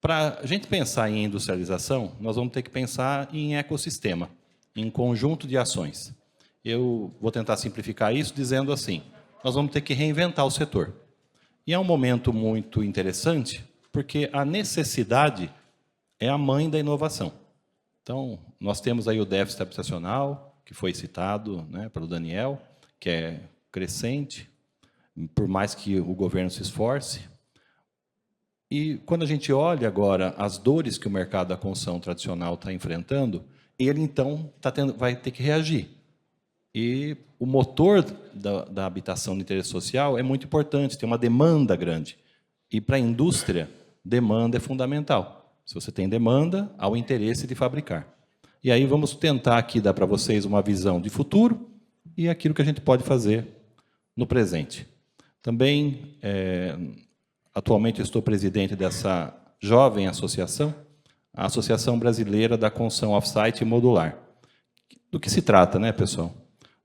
Para a gente pensar em industrialização, nós vamos ter que pensar em ecossistema, em conjunto de ações. Eu vou tentar simplificar isso dizendo assim, nós vamos ter que reinventar o setor. E é um momento muito interessante, porque a necessidade é a mãe da inovação. Então, nós temos aí o déficit habitacional, que foi citado, né, pelo Daniel, que é crescente, por mais que o governo se esforce. E quando a gente olha agora as dores que o mercado da construção tradicional está enfrentando, ele, então, vai ter que reagir. E o motor da habitação de interesse social é muito importante, tem uma demanda grande. E, para a indústria, demanda é fundamental. Se você tem demanda, há o interesse de fabricar. E aí vamos tentar aqui dar para vocês uma visão de futuro e aquilo que a gente pode fazer no presente. Também, atualmente, eu estou presidente dessa jovem associação, a Associação Brasileira da Construção Off-Site e Modular. Do que se trata, né, pessoal?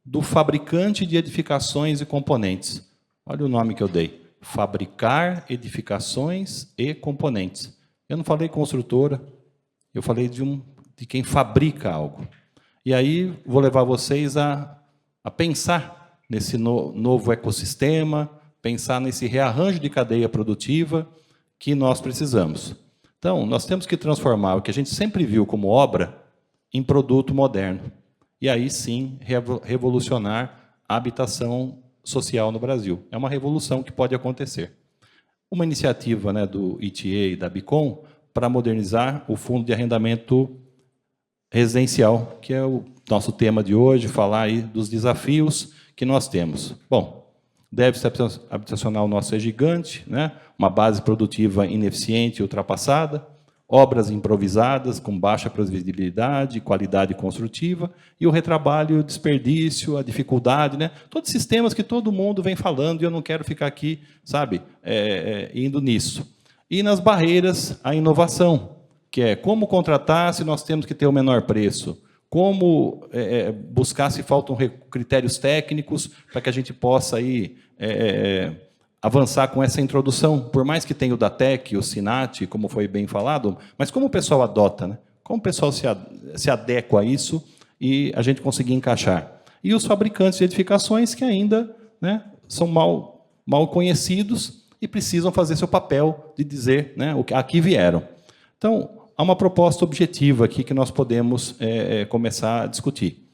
Do fabricante de edificações e componentes. Olha o nome que eu dei. Fabricar edificações e componentes. Eu não falei construtora, eu falei de quem fabrica algo. E aí vou levar vocês a pensar nesse novo ecossistema, pensar nesse rearranjo de cadeia produtiva que nós precisamos. Então, nós temos que transformar o que a gente sempre viu como obra em produto moderno. E aí sim revolucionar a habitação social no Brasil. É uma revolução que pode acontecer. Uma iniciativa, né, do ITA e da Bicom para modernizar o fundo de arrendamento residencial, que é o nosso tema de hoje, falar aí dos desafios que nós temos. Bom, déficit habitacional nosso é gigante, né? Uma base produtiva ineficiente e ultrapassada, obras improvisadas com baixa previsibilidade, qualidade construtiva, e o retrabalho, o desperdício, a dificuldade, né? Todos esses temas que todo mundo vem falando, e eu não quero ficar aqui, sabe, indo nisso. E nas barreiras, a inovação, que é como contratar se nós temos que ter o menor preço, como buscar se faltam critérios técnicos para que a gente possa aí, avançar com essa introdução, por mais que tenha o DATEC, o SINAT, como foi bem falado, mas como o pessoal adota, né? Como o pessoal se adequa a isso e a gente conseguir encaixar. E os fabricantes de edificações que ainda, né, são mal conhecidos e precisam fazer seu papel de dizer, né, aqui vieram. Então, há uma proposta objetiva aqui que nós podemos começar a discutir.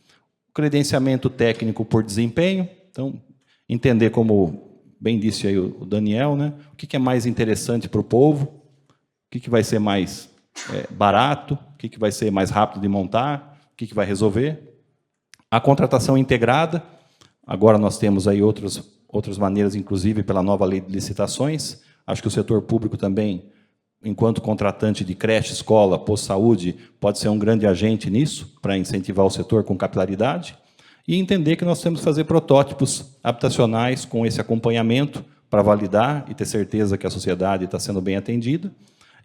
O credenciamento técnico por desempenho, então, entender como bem disse aí o Daniel, né? O que é mais interessante para o povo, o que vai ser mais barato, o que vai ser mais rápido de montar, o que vai resolver. A contratação integrada, agora nós temos aí outras maneiras, inclusive pela nova lei de licitações. Acho que o setor público também, enquanto contratante de creche, escola, posto de saúde, pode ser um grande agente nisso, para incentivar o setor com capilaridade. E entender que nós temos que fazer protótipos habitacionais com esse acompanhamento para validar e ter certeza que a sociedade está sendo bem atendida,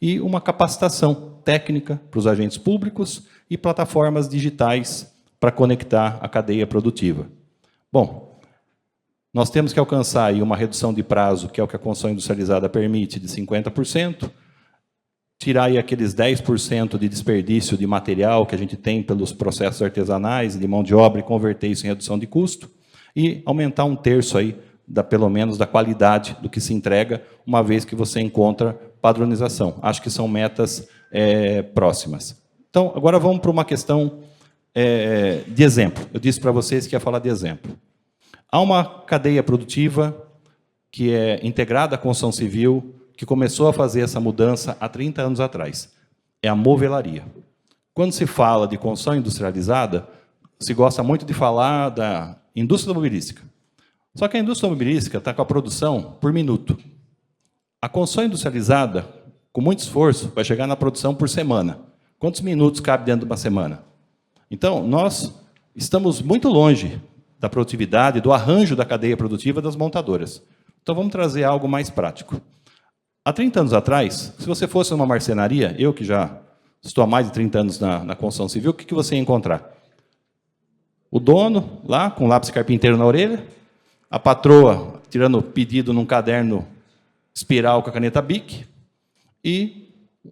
e uma capacitação técnica para os agentes públicos e plataformas digitais para conectar a cadeia produtiva. Bom, nós temos que alcançar aí uma redução de prazo, que é o que a construção industrializada permite, de 50%, tirar aí aqueles 10% de desperdício de material que a gente tem pelos processos artesanais, de mão de obra, e converter isso em redução de custo, e aumentar 1/3 aí pelo menos da qualidade do que se entrega, uma vez que você encontra padronização. Acho que são metas próximas. Então, agora vamos para uma questão de exemplo. Eu disse para vocês que ia falar de exemplo. Há uma cadeia produtiva que é integrada à construção civil, que começou a fazer essa mudança há 30 anos atrás. É a movelaria. Quando se fala de construção industrializada, se gosta muito de falar da indústria automobilística. Só que a indústria automobilística está com a produção por minuto. A construção industrializada, com muito esforço, vai chegar na produção por semana. Quantos minutos cabe dentro de uma semana? Então, nós estamos muito longe da produtividade, do arranjo da cadeia produtiva das montadoras. Então, vamos trazer algo mais prático. Há 30 anos atrás, se você fosse numa marcenaria, eu que já estou há mais de 30 anos na construção civil, o que você ia encontrar? O dono, lá, com lápis carpinteiro na orelha, a patroa tirando pedido num caderno espiral com a caneta Bic, e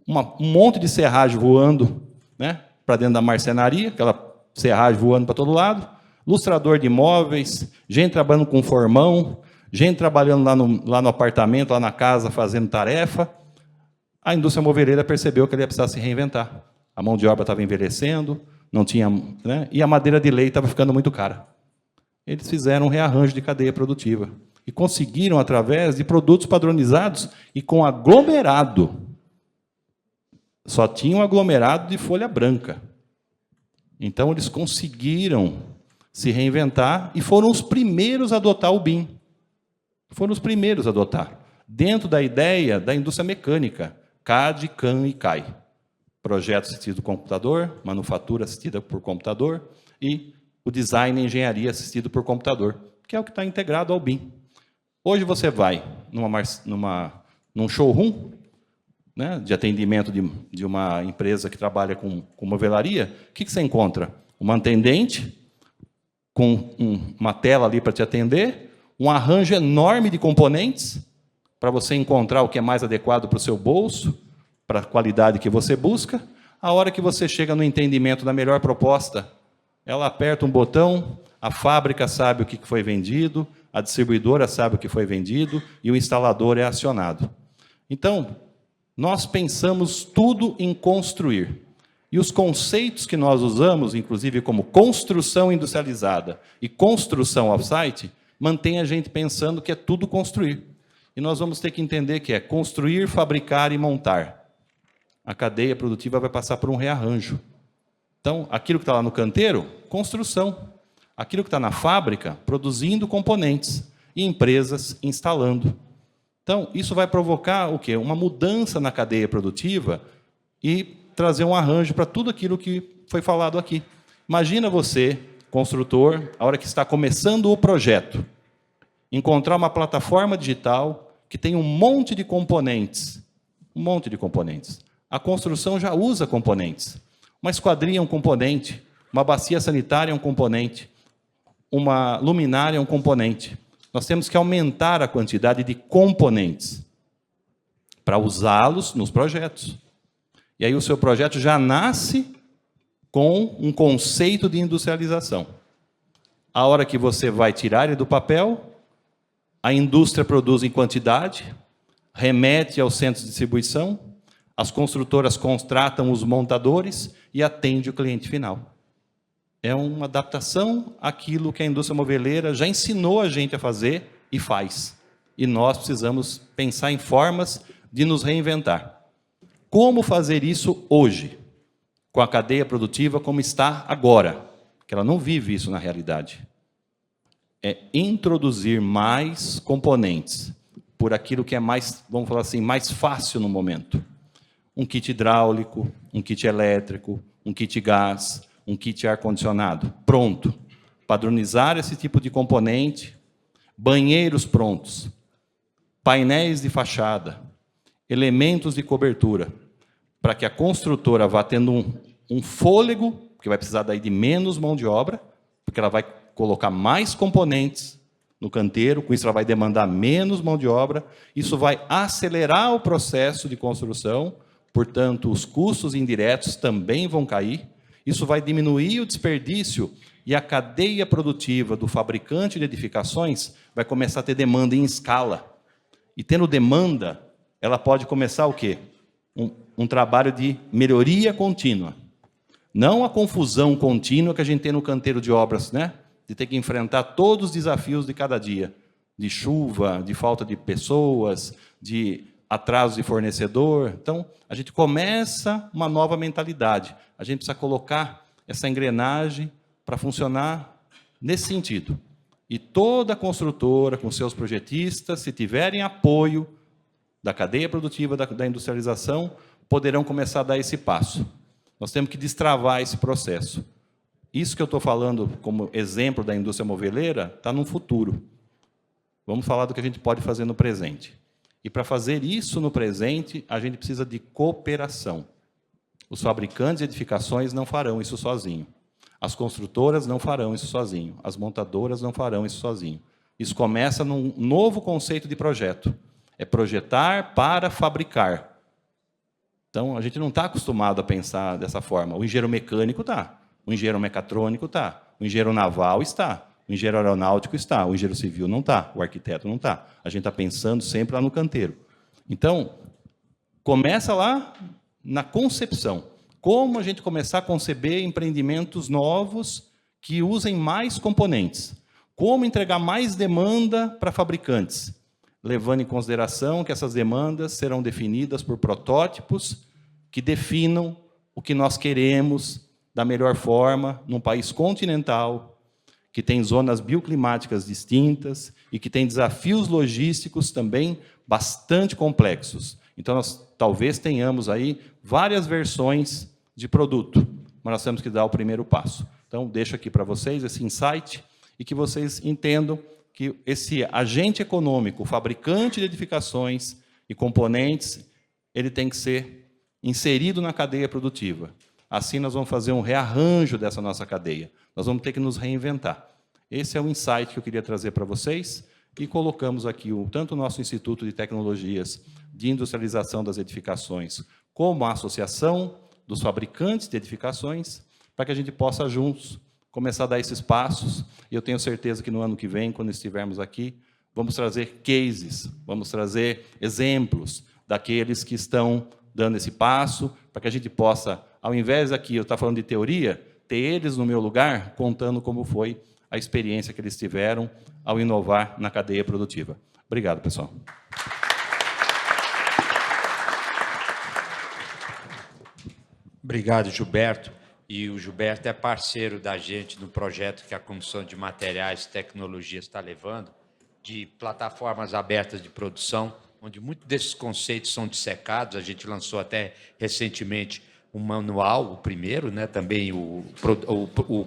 um monte de serragem voando, né, para dentro da marcenaria, aquela serragem voando para todo lado, lustrador de imóveis, gente trabalhando com formão, gente trabalhando lá no apartamento, lá na casa, fazendo tarefa. A indústria moveleira percebeu que ele ia precisar se reinventar. A mão de obra estava envelhecendo, não tinha, né, e a madeira de lei estava ficando muito cara. Eles fizeram um rearranjo de cadeia produtiva e conseguiram, através de produtos padronizados e com aglomerado. Só tinha um aglomerado de folha branca. Então, eles conseguiram se reinventar e foram os primeiros a adotar o BIM. Foram os primeiros a adotar, dentro da ideia da indústria mecânica, CAD, CAM e CAI. Projeto assistido por computador, manufatura assistida por computador e o design e engenharia assistido por computador, que é o que está integrado ao BIM. Hoje você vai num showroom, né, de atendimento de uma empresa que trabalha com movelaria, o que você encontra? Uma atendente com uma tela ali para te atender, um arranjo enorme de componentes para você encontrar o que é mais adequado para o seu bolso, para a qualidade que você busca. A hora que você chega no entendimento da melhor proposta, ela aperta um botão, a fábrica sabe o que foi vendido, a distribuidora sabe o que foi vendido e o instalador é acionado. Então, nós pensamos tudo em construir. E os conceitos que nós usamos, inclusive como construção industrializada e construção off-site, mantém a gente pensando que é tudo construir. E nós vamos ter que entender que é construir, fabricar e montar. A cadeia produtiva vai passar por um rearranjo. Então, aquilo que está lá no canteiro, construção. Aquilo que está na fábrica, produzindo componentes. E empresas instalando. Então, isso vai provocar o quê? Uma mudança na cadeia produtiva e trazer um arranjo para tudo aquilo que foi falado aqui. Imagina você, construtor, a hora que está começando o projeto, encontrar uma plataforma digital que tem um monte de componentes. Um monte de componentes. A construção já usa componentes. Uma esquadria é um componente, uma bacia sanitária é um componente, uma luminária é um componente. Nós temos que aumentar a quantidade de componentes para usá-los nos projetos. E aí o seu projeto já nasce com um conceito de industrialização. A hora que você vai tirar ele do papel, a indústria produz em quantidade, remete aos centros de distribuição, as construtoras contratam os montadores e atende o cliente final. É uma adaptação àquilo que a indústria moveleira já ensinou a gente a fazer e faz. E nós precisamos pensar em formas de nos reinventar. Como fazer isso hoje, com a cadeia produtiva como está agora? Porque ela não vive isso na realidade. É introduzir mais componentes por aquilo que é mais, vamos falar assim, mais fácil no momento. Um kit hidráulico, um kit elétrico, um kit gás, um kit ar-condicionado, pronto. Padronizar esse tipo de componente, banheiros prontos, painéis de fachada, elementos de cobertura, para que a construtora vá tendo um fôlego, porque vai precisar daí de menos mão de obra, porque ela vai colocar mais componentes no canteiro, com isso ela vai demandar menos mão de obra, isso vai acelerar o processo de construção, portanto, os custos indiretos também vão cair, isso vai diminuir o desperdício e a cadeia produtiva do fabricante de edificações vai começar a ter demanda em escala. E tendo demanda, ela pode começar o quê? Um trabalho de melhoria contínua. Não a confusão contínua que a gente tem no canteiro de obras, né? De ter que enfrentar todos os desafios de cada dia. De chuva, de falta de pessoas, de atraso de fornecedor. Então, a gente começa uma nova mentalidade. A gente precisa colocar essa engrenagem para funcionar nesse sentido. E toda construtora, com seus projetistas, se tiverem apoio da cadeia produtiva, da industrialização, poderão começar a dar esse passo. Nós temos que destravar esse processo. Isso que eu estou falando como exemplo da indústria moveleira está no futuro. Vamos falar do que a gente pode fazer no presente. E para fazer isso no presente, a gente precisa de cooperação. Os fabricantes de edificações não farão isso sozinho. As construtoras não farão isso sozinho. As montadoras não farão isso sozinho. Isso começa num novo conceito de projeto. É projetar para fabricar. Então, a gente não está acostumado a pensar dessa forma. O engenheiro mecânico está. O engenheiro mecatrônico está. O engenheiro naval está. O engenheiro aeronáutico está. O engenheiro civil não está. O arquiteto não está. A gente está pensando sempre lá no canteiro. Então, começa lá na concepção. Como a gente começar a conceber empreendimentos novos que usem mais componentes. Como entregar mais demanda para fabricantes, levando em consideração que essas demandas serão definidas por protótipos que definam o que nós queremos da melhor forma num país continental, que tem zonas bioclimáticas distintas e que tem desafios logísticos também bastante complexos. Então, nós talvez tenhamos aí várias versões de produto, mas nós temos que dar o primeiro passo. Então, deixo aqui para vocês esse insight e que vocês entendam que esse agente econômico, fabricante de edificações e componentes, ele tem que ser inserido na cadeia produtiva. Assim, nós vamos fazer um rearranjo dessa nossa cadeia. Nós vamos ter que nos reinventar. Esse é o insight que eu queria trazer para vocês e colocamos aqui tanto o nosso Instituto de Tecnologias de Industrialização das Edificações, como a Associação dos Fabricantes de Edificações, para que a gente possa, juntos, começar a dar esses passos. E eu tenho certeza que no ano que vem, quando estivermos aqui, vamos trazer cases, vamos trazer exemplos daqueles que estão dando esse passo, para que a gente possa, ao invés aqui, eu estar falando de teoria, ter eles no meu lugar, contando como foi a experiência que eles tiveram ao inovar na cadeia produtiva. Obrigado, pessoal. Obrigado, Gilberto. E o Gilberto é parceiro da gente no projeto que a Comissão de Materiais e Tecnologias está levando, de plataformas abertas de produção, onde muitos desses conceitos são dissecados. A gente lançou até recentemente um manual, o primeiro, né? Também o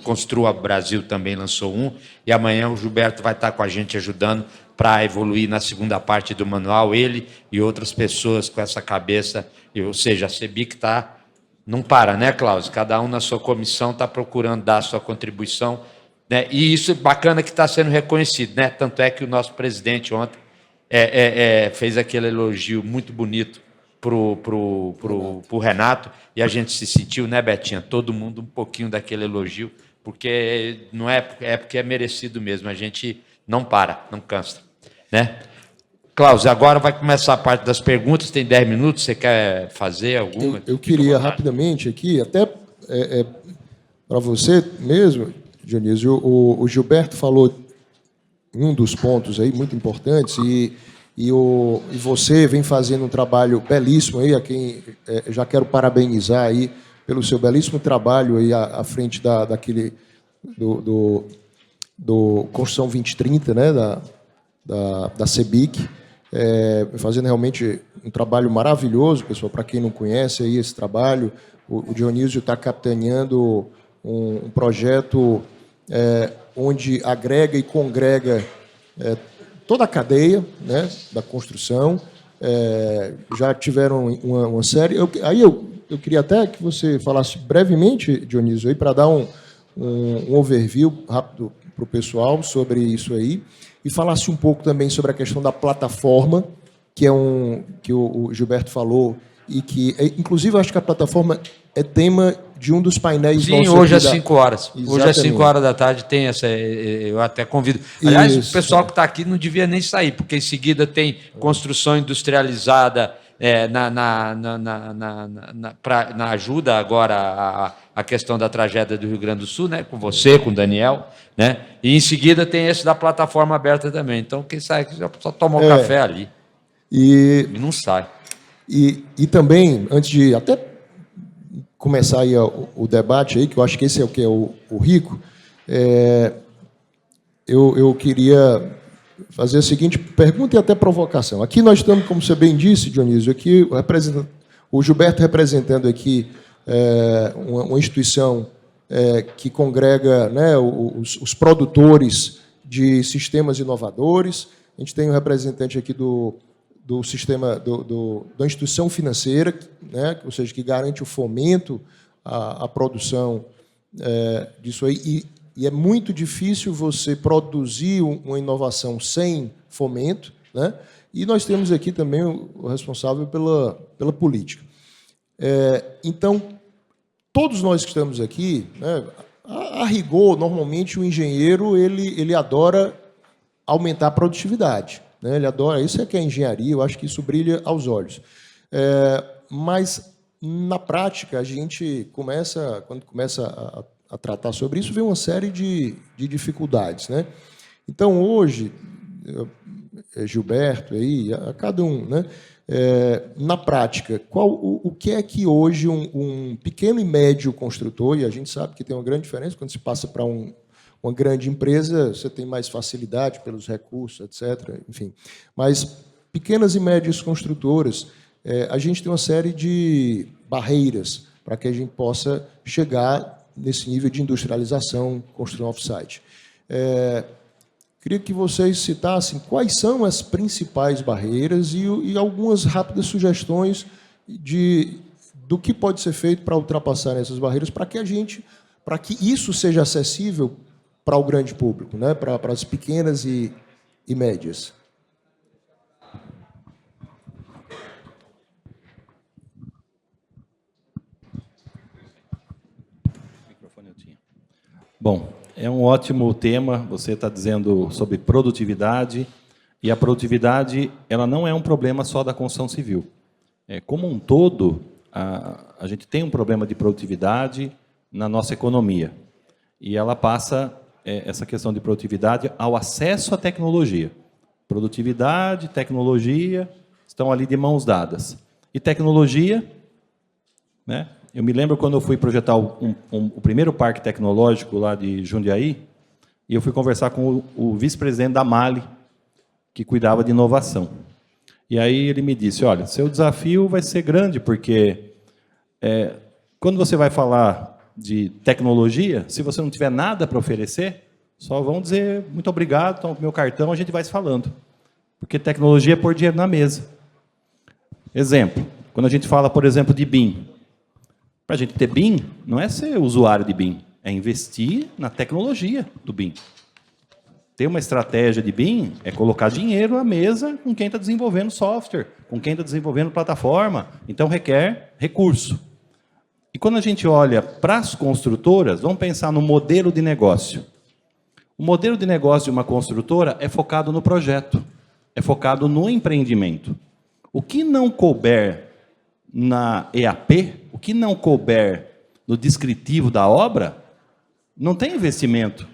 Construa Brasil também lançou um, e amanhã o Gilberto vai estar com a gente ajudando para evoluir na segunda parte do manual, ele e outras pessoas com essa cabeça, ou seja, a CEBIC não para, né, Cláudio? Cada um na sua comissão está procurando dar a sua contribuição, né? E isso é bacana que está sendo reconhecido, né? Tanto é que o nosso presidente ontem fez aquele elogio muito bonito pro Renato, e a gente se sentiu, né, Betinha? Todo mundo um pouquinho daquele elogio, porque não porque é merecido mesmo. A gente não para, não cansa, né? Cláudio, agora vai começar a parte das perguntas, tem 10 minutos, você quer fazer alguma? Eu queria rapidamente aqui, até para você mesmo, Dionísio, o Gilberto falou em um dos pontos aí muito importantes, e você vem fazendo um trabalho belíssimo aí, a quem já quero parabenizar aí pelo seu belíssimo trabalho aí à frente daquele do Construção 2030, né, da CEBIC, fazendo realmente um trabalho maravilhoso, pessoal. Para quem não conhece aí esse trabalho, o Dionísio está capitaneando um projeto onde agrega e congrega toda a cadeia, né, da construção. Já tiveram uma série. Eu queria até que você falasse brevemente, Dionísio, aí, para dar um overview rápido para o pessoal sobre isso aí, e falasse um pouco também sobre a questão da plataforma, que que o Gilberto falou, e que, inclusive, eu acho que a plataforma é tema de um dos painéis Sim, nossos hoje aqui às da- 5 horas. Hoje às Exatamente. 5 horas da tarde tem essa. Eu até convido. Aliás, Isso. o pessoal que está aqui não devia nem sair, porque em seguida tem construção industrializada na ajuda agora à questão da tragédia do Rio Grande do Sul, né? Com você, com o Daniel, né? E em seguida tem esse da plataforma aberta também. Então, quem sai aqui só toma um café ali E, e não sai. e também, antes de até começar aí o debate, aí, que eu acho que esse é o que é o rico, eu queria fazer a seguinte pergunta e até provocação. Aqui nós estamos, como você bem disse, Dionísio, aqui o Gilberto representando aqui uma instituição que congrega, né, os produtores de sistemas inovadores. A gente tem um representante aqui do sistema da instituição financeira, né, ou seja, que garante o fomento à produção disso aí. E é muito difícil você produzir uma inovação sem fomento, né? E nós temos aqui também o responsável pela política. Então, todos nós que estamos aqui, né, a rigor, normalmente o engenheiro ele adora aumentar a produtividade, né? Ele adora, isso é que é engenharia, eu acho que isso brilha aos olhos. Mas, na prática, a gente quando começa a tratar sobre isso, vem uma série de dificuldades, né? Então, hoje, Gilberto, aí, a cada um, né? Na prática, o que é que hoje um pequeno e médio construtor, e a gente sabe que tem uma grande diferença, quando se passa para uma grande empresa, você tem mais facilidade pelos recursos, etc. Enfim, mas pequenas e médias construtoras, a gente tem uma série de barreiras para que a gente possa chegar nesse nível de industrialização, construção off-site. Queria que vocês citassem quais são as principais barreiras e algumas rápidas sugestões do que pode ser feito para ultrapassar essas barreiras, para que isso seja acessível para o grande público, né? Para as pequenas e médias. Bom, é um ótimo tema. Você está dizendo sobre produtividade, e a produtividade ela não é um problema só da construção civil. Como um todo, a gente tem um problema de produtividade na nossa economia, e ela passa essa questão de produtividade ao acesso à tecnologia. Produtividade, tecnologia estão ali de mãos dadas. E tecnologia, né? Eu me lembro quando eu fui projetar o primeiro parque tecnológico lá de Jundiaí, e eu fui conversar com o vice-presidente da Mali, que cuidava de inovação. E aí ele me disse, olha, seu desafio vai ser grande, porque quando você vai falar de tecnologia, se você não tiver nada para oferecer, só vão dizer muito obrigado, toma o meu cartão, a gente vai se falando. Porque tecnologia é pôr dinheiro na mesa. Exemplo, quando a gente fala, por exemplo, de BIM. Para a gente ter BIM, não é ser usuário de BIM, é investir na tecnologia do BIM. Ter uma estratégia de BIM é colocar dinheiro à mesa com quem está desenvolvendo software, com quem está desenvolvendo plataforma, então requer recurso. E quando a gente olha para as construtoras, vamos pensar no modelo de negócio. O modelo de negócio de uma construtora é focado no projeto, é focado no empreendimento. O que não couber na EAP, o que não couber no descritivo da obra, não tem investimento.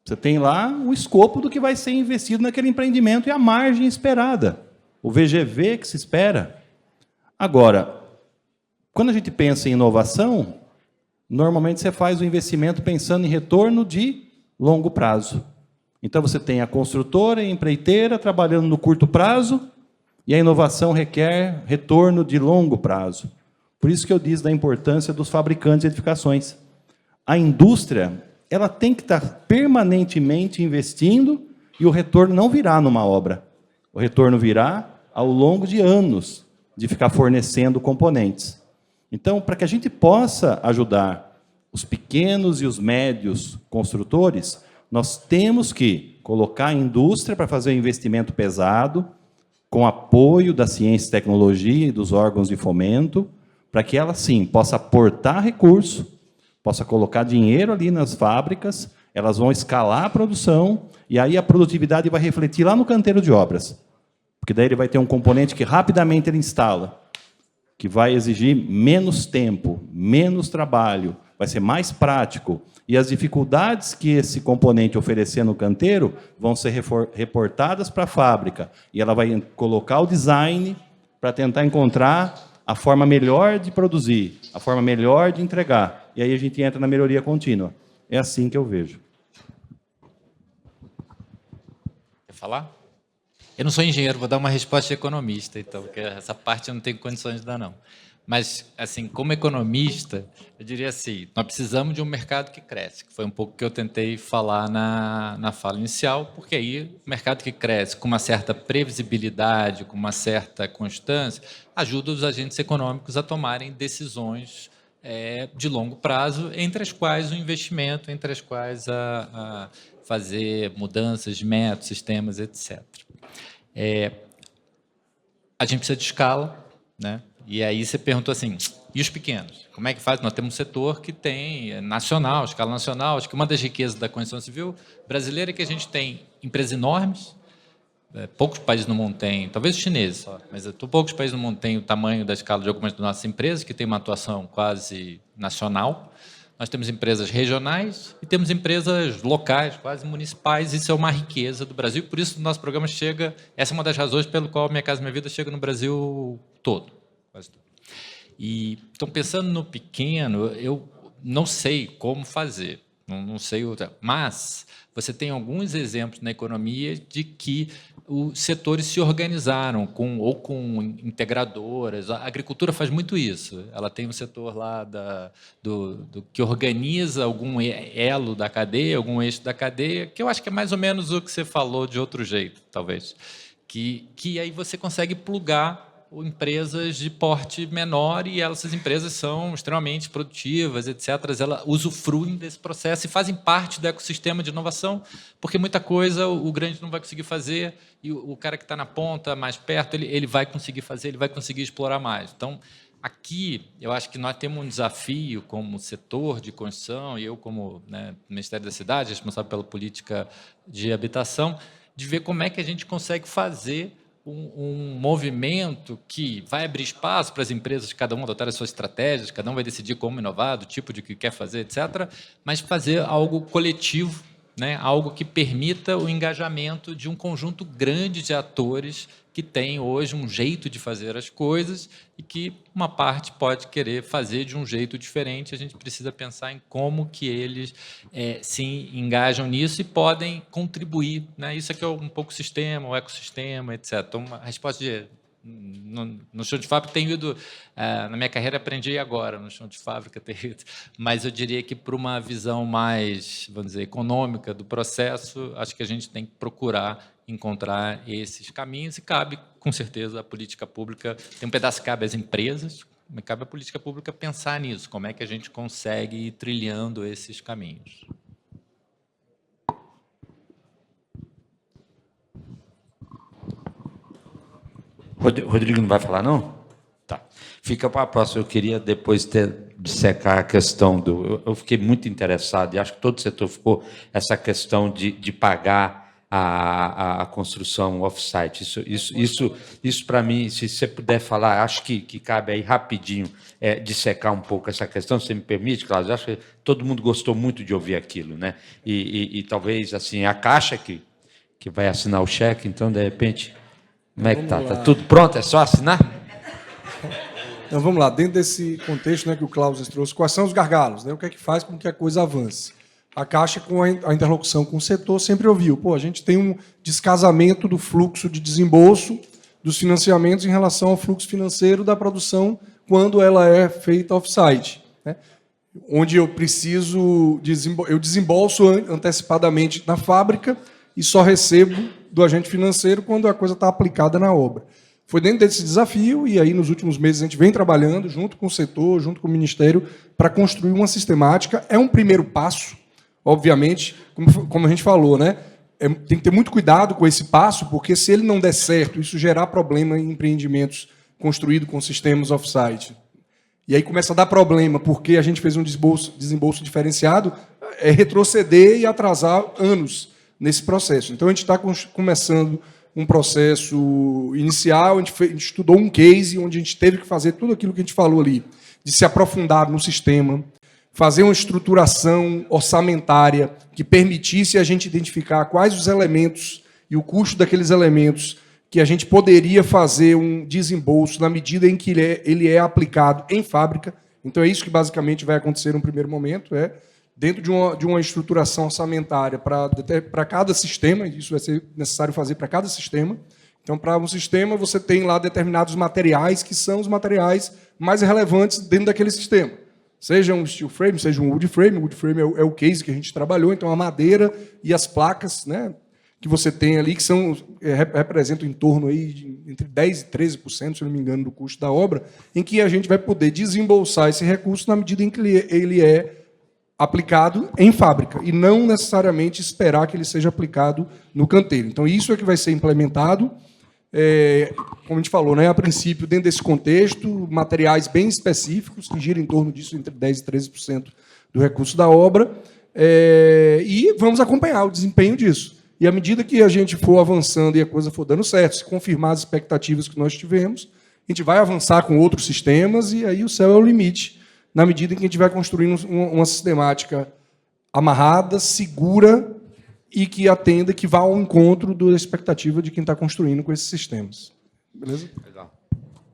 Você tem lá o escopo do que vai ser investido naquele empreendimento e a margem esperada, o VGV que se espera. Agora, quando a gente pensa em inovação, normalmente você faz o investimento pensando em retorno de longo prazo. Então você tem a construtora e a empreiteira trabalhando no curto prazo, e a inovação requer retorno de longo prazo. Por isso que eu disse da importância dos fabricantes de edificações. A indústria, ela tem que estar permanentemente investindo, e o retorno não virá numa obra. O retorno virá ao longo de anos de ficar fornecendo componentes. Então, para que a gente possa ajudar os pequenos e os médios construtores, nós temos que colocar a indústria para fazer um investimento pesado, com apoio da ciência e tecnologia e dos órgãos de fomento, para que ela, sim, possa aportar recurso, possa colocar dinheiro ali nas fábricas, elas vão escalar a produção, e aí a produtividade vai refletir lá no canteiro de obras. Porque daí ele vai ter um componente que rapidamente ele instala, que vai exigir menos tempo, menos trabalho, vai ser mais prático. E as dificuldades que esse componente oferecer no canteiro vão ser reportadas para a fábrica. E ela vai colocar o design para tentar encontrar a forma melhor de produzir, a forma melhor de entregar. E aí a gente entra na melhoria contínua. É assim que eu vejo. Quer falar? Eu não sou engenheiro, vou dar uma resposta de economista, então, porque essa parte eu não tenho condições de dar, não. Mas, assim, como economista, eu diria assim, nós precisamos de um mercado que cresce, que foi um pouco que eu tentei falar na fala inicial, porque aí o mercado que cresce com uma certa previsibilidade, com uma certa constância, ajuda os agentes econômicos a tomarem decisões de longo prazo, entre as quais o investimento, entre as quais a fazer mudanças de métodos, sistemas, etc. A gente precisa de escala, né? E aí você perguntou assim, e os pequenos? Como é que faz? Nós temos um setor que tem nacional, escala nacional. Acho que uma das riquezas da Constituição Civil brasileira é que a gente tem empresas enormes, poucos países no mundo têm, talvez os chineses só, mas poucos países no mundo têm o tamanho da escala de algumas das nossas empresas, que têm uma atuação quase nacional. Nós temos empresas regionais e temos empresas locais, quase municipais. Isso é uma riqueza do Brasil, por isso o nosso programa chega... Essa é uma das razões pelo qual Minha Casa Minha Vida chega no Brasil todo, quase todo. E, então, pensando no pequeno, eu não sei como fazer, não sei outra, mas você tem alguns exemplos na economia de que os setores se organizaram ou com integradoras. A agricultura faz muito isso. Ela tem um setor lá do que organiza algum elo da cadeia, algum eixo da cadeia, que eu acho que é mais ou menos o que você falou de outro jeito, talvez. Que aí você consegue plugar empresas de porte menor e essas empresas são extremamente produtivas, etc. Elas usufruem desse processo e fazem parte do ecossistema de inovação, porque muita coisa o grande não vai conseguir fazer e o cara que está na ponta, mais perto, ele vai conseguir fazer, ele vai conseguir explorar mais. Então, aqui, eu acho que nós temos um desafio como setor de construção, e eu como Ministério da Cidade, responsável pela política de habitação, de ver como é que a gente consegue fazer um movimento que vai abrir espaço para as empresas, cada um adotar as suas estratégias, cada um vai decidir como inovar, do tipo de que quer fazer, etc., mas fazer algo coletivo, né? Algo que permita o engajamento de um conjunto grande de atores que tem hoje um jeito de fazer as coisas e que uma parte pode querer fazer de um jeito diferente. A gente precisa pensar em como que eles se engajam nisso e podem contribuir, né? Isso aqui é um pouco o sistema, o ecossistema, etc. Então, a resposta de... No chão de fábrica tenho ido, na minha carreira aprendi agora, no chão de fábrica tenho ido, mas eu diria que para uma visão mais, vamos dizer, econômica do processo, acho que a gente tem que procurar encontrar esses caminhos e cabe, com certeza, a política pública, tem um pedaço que cabe às empresas, mas cabe à política pública pensar nisso, como é que a gente consegue ir trilhando esses caminhos. Rodrigo não vai falar, não? Tá. Fica para a próxima. Eu queria depois dissecar a questão do... Eu fiquei muito interessado, e acho que todo o setor ficou, essa questão de pagar a construção off-site. Isso para mim, se você puder falar, acho que cabe aí rapidinho dissecar um pouco essa questão, se você me permite, Cláudio. Acho que todo mundo gostou muito de ouvir aquilo, né? E talvez, assim, a Caixa que vai assinar o cheque, então, de repente... Como é que está? Está tudo pronto? É só assinar? Então, vamos lá. Dentro desse contexto, né, que o Cláudio trouxe, quais são os gargalos? Né? O que é que faz com que a coisa avance? A Caixa, com a interlocução com o setor, sempre ouviu. A gente tem um descasamento do fluxo de desembolso dos financiamentos em relação ao fluxo financeiro da produção quando ela é feita off-site, né? Onde eu preciso... Eu desembolso antecipadamente na fábrica e só recebo do agente financeiro quando a coisa está aplicada na obra. Foi dentro desse desafio, e aí nos últimos meses a gente vem trabalhando junto com o setor, junto com o Ministério, para construir uma sistemática. É um primeiro passo, obviamente, como a gente falou, né? Tem que ter muito cuidado com esse passo, porque se ele não der certo, isso gerar problema em empreendimentos construídos com sistemas off-site, e aí começa a dar problema, porque a gente fez um desembolso diferenciado, é retroceder e atrasar anos nesse processo. Então, a gente está começando um processo inicial, a gente estudou um case onde a gente teve que fazer tudo aquilo que a gente falou ali, de se aprofundar no sistema, fazer uma estruturação orçamentária que permitisse a gente identificar quais os elementos e o custo daqueles elementos que a gente poderia fazer um desembolso na medida em que ele é aplicado em fábrica. Então, é isso que basicamente vai acontecer no primeiro momento, dentro de uma estruturação orçamentária para cada sistema, isso vai ser necessário fazer para cada sistema. Então, para um sistema, você tem lá determinados materiais que são os materiais mais relevantes dentro daquele sistema. Seja um steel frame, seja um wood frame. O wood frame é o case que a gente trabalhou, então a madeira e as placas, né, que você tem ali, que representam em torno aí entre 10% e 13%, se não me engano, do custo da obra, em que a gente vai poder desembolsar esse recurso na medida em que ele é aplicado em fábrica, e não necessariamente esperar que ele seja aplicado no canteiro. Então, isso é que vai ser implementado, como a gente falou, né, a princípio, dentro desse contexto, materiais bem específicos, que giram em torno disso, entre 10% e 13% do recurso da obra, e vamos acompanhar o desempenho disso. E à medida que a gente for avançando e a coisa for dando certo, se confirmar as expectativas que nós tivemos, a gente vai avançar com outros sistemas, e aí o céu é o limite, na medida em que a gente vai construindo uma sistemática amarrada, segura, e que atenda, que vá ao encontro da expectativa de quem está construindo com esses sistemas. Beleza? Legal.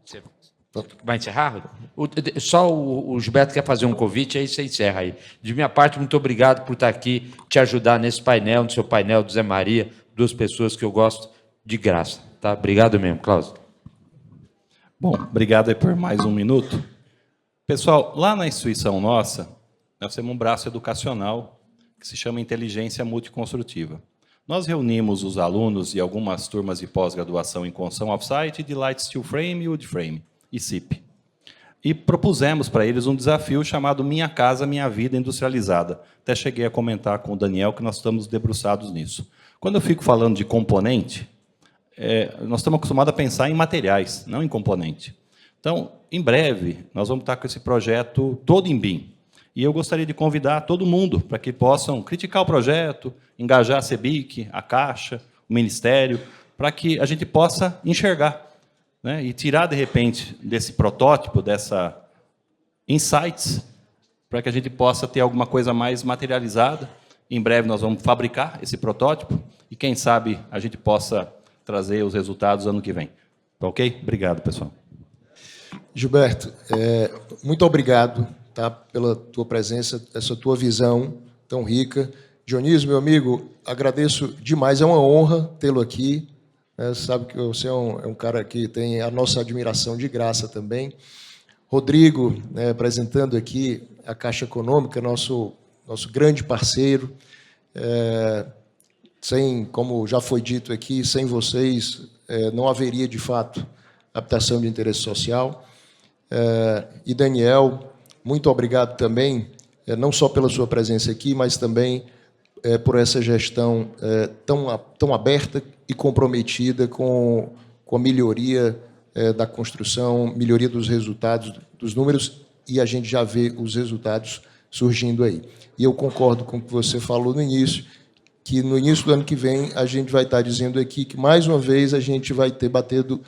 Você vai encerrar? Só o Gilberto quer fazer um convite, aí você encerra aí. De minha parte, muito obrigado por estar aqui, te ajudar nesse painel, no seu painel do Zé Maria, 2 pessoas que eu gosto de graça. Tá? Obrigado mesmo, Cláudio. Bom, obrigado aí por mais um minuto. Pessoal, lá na instituição nossa, nós temos um braço educacional que se chama Inteligência Multiconstrutiva. Nós reunimos os alunos e algumas turmas de pós-graduação em construção off-site de Light Steel Frame e Wood Frame, e CIP. E propusemos para eles um desafio chamado Minha Casa, Minha Vida Industrializada. Até cheguei a comentar com o Daniel que nós estamos debruçados nisso. Quando eu fico falando de componente, nós estamos acostumados a pensar em materiais, não em componente. Então, em breve, nós vamos estar com esse projeto todo em BIM. E eu gostaria de convidar todo mundo para que possam criticar o projeto, engajar a CEBIC, a Caixa, o Ministério, para que a gente possa enxergar, né, e tirar, de repente, desse protótipo, dessa insights, para que a gente possa ter alguma coisa mais materializada. Em breve nós vamos fabricar esse protótipo e, quem sabe, a gente possa trazer os resultados ano que vem. Ok? Obrigado, pessoal. Gilberto, muito obrigado, tá, pela tua presença, essa tua visão tão rica. Dionísio, meu amigo, agradeço demais, é uma honra tê-lo aqui. Sabe que você é um cara que tem a nossa admiração de graça também. Rodrigo, né, apresentando aqui a Caixa Econômica, nosso grande parceiro. Como já foi dito aqui, sem vocês não haveria, de fato, habitação de interesse social. E Daniel, muito obrigado também, não só pela sua presença aqui, mas também por essa gestão tão aberta e comprometida com a melhoria da construção, melhoria dos resultados, dos números, e a gente já vê os resultados surgindo aí. E eu concordo com o que você falou no início, que no início do ano que vem a gente vai estar dizendo aqui que, mais uma vez, a gente vai ter batido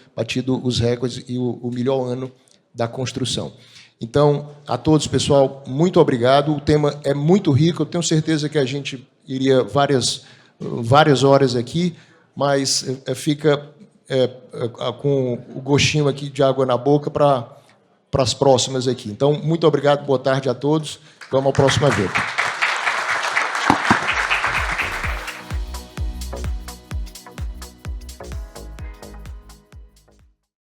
os recordes e o melhor ano da construção. Então, a todos, pessoal, muito obrigado. O tema é muito rico, eu tenho certeza que a gente iria várias horas aqui, mas fica com o gostinho aqui de água na boca para as próximas aqui. Então, muito obrigado, boa tarde a todos. Vamos à próxima vez.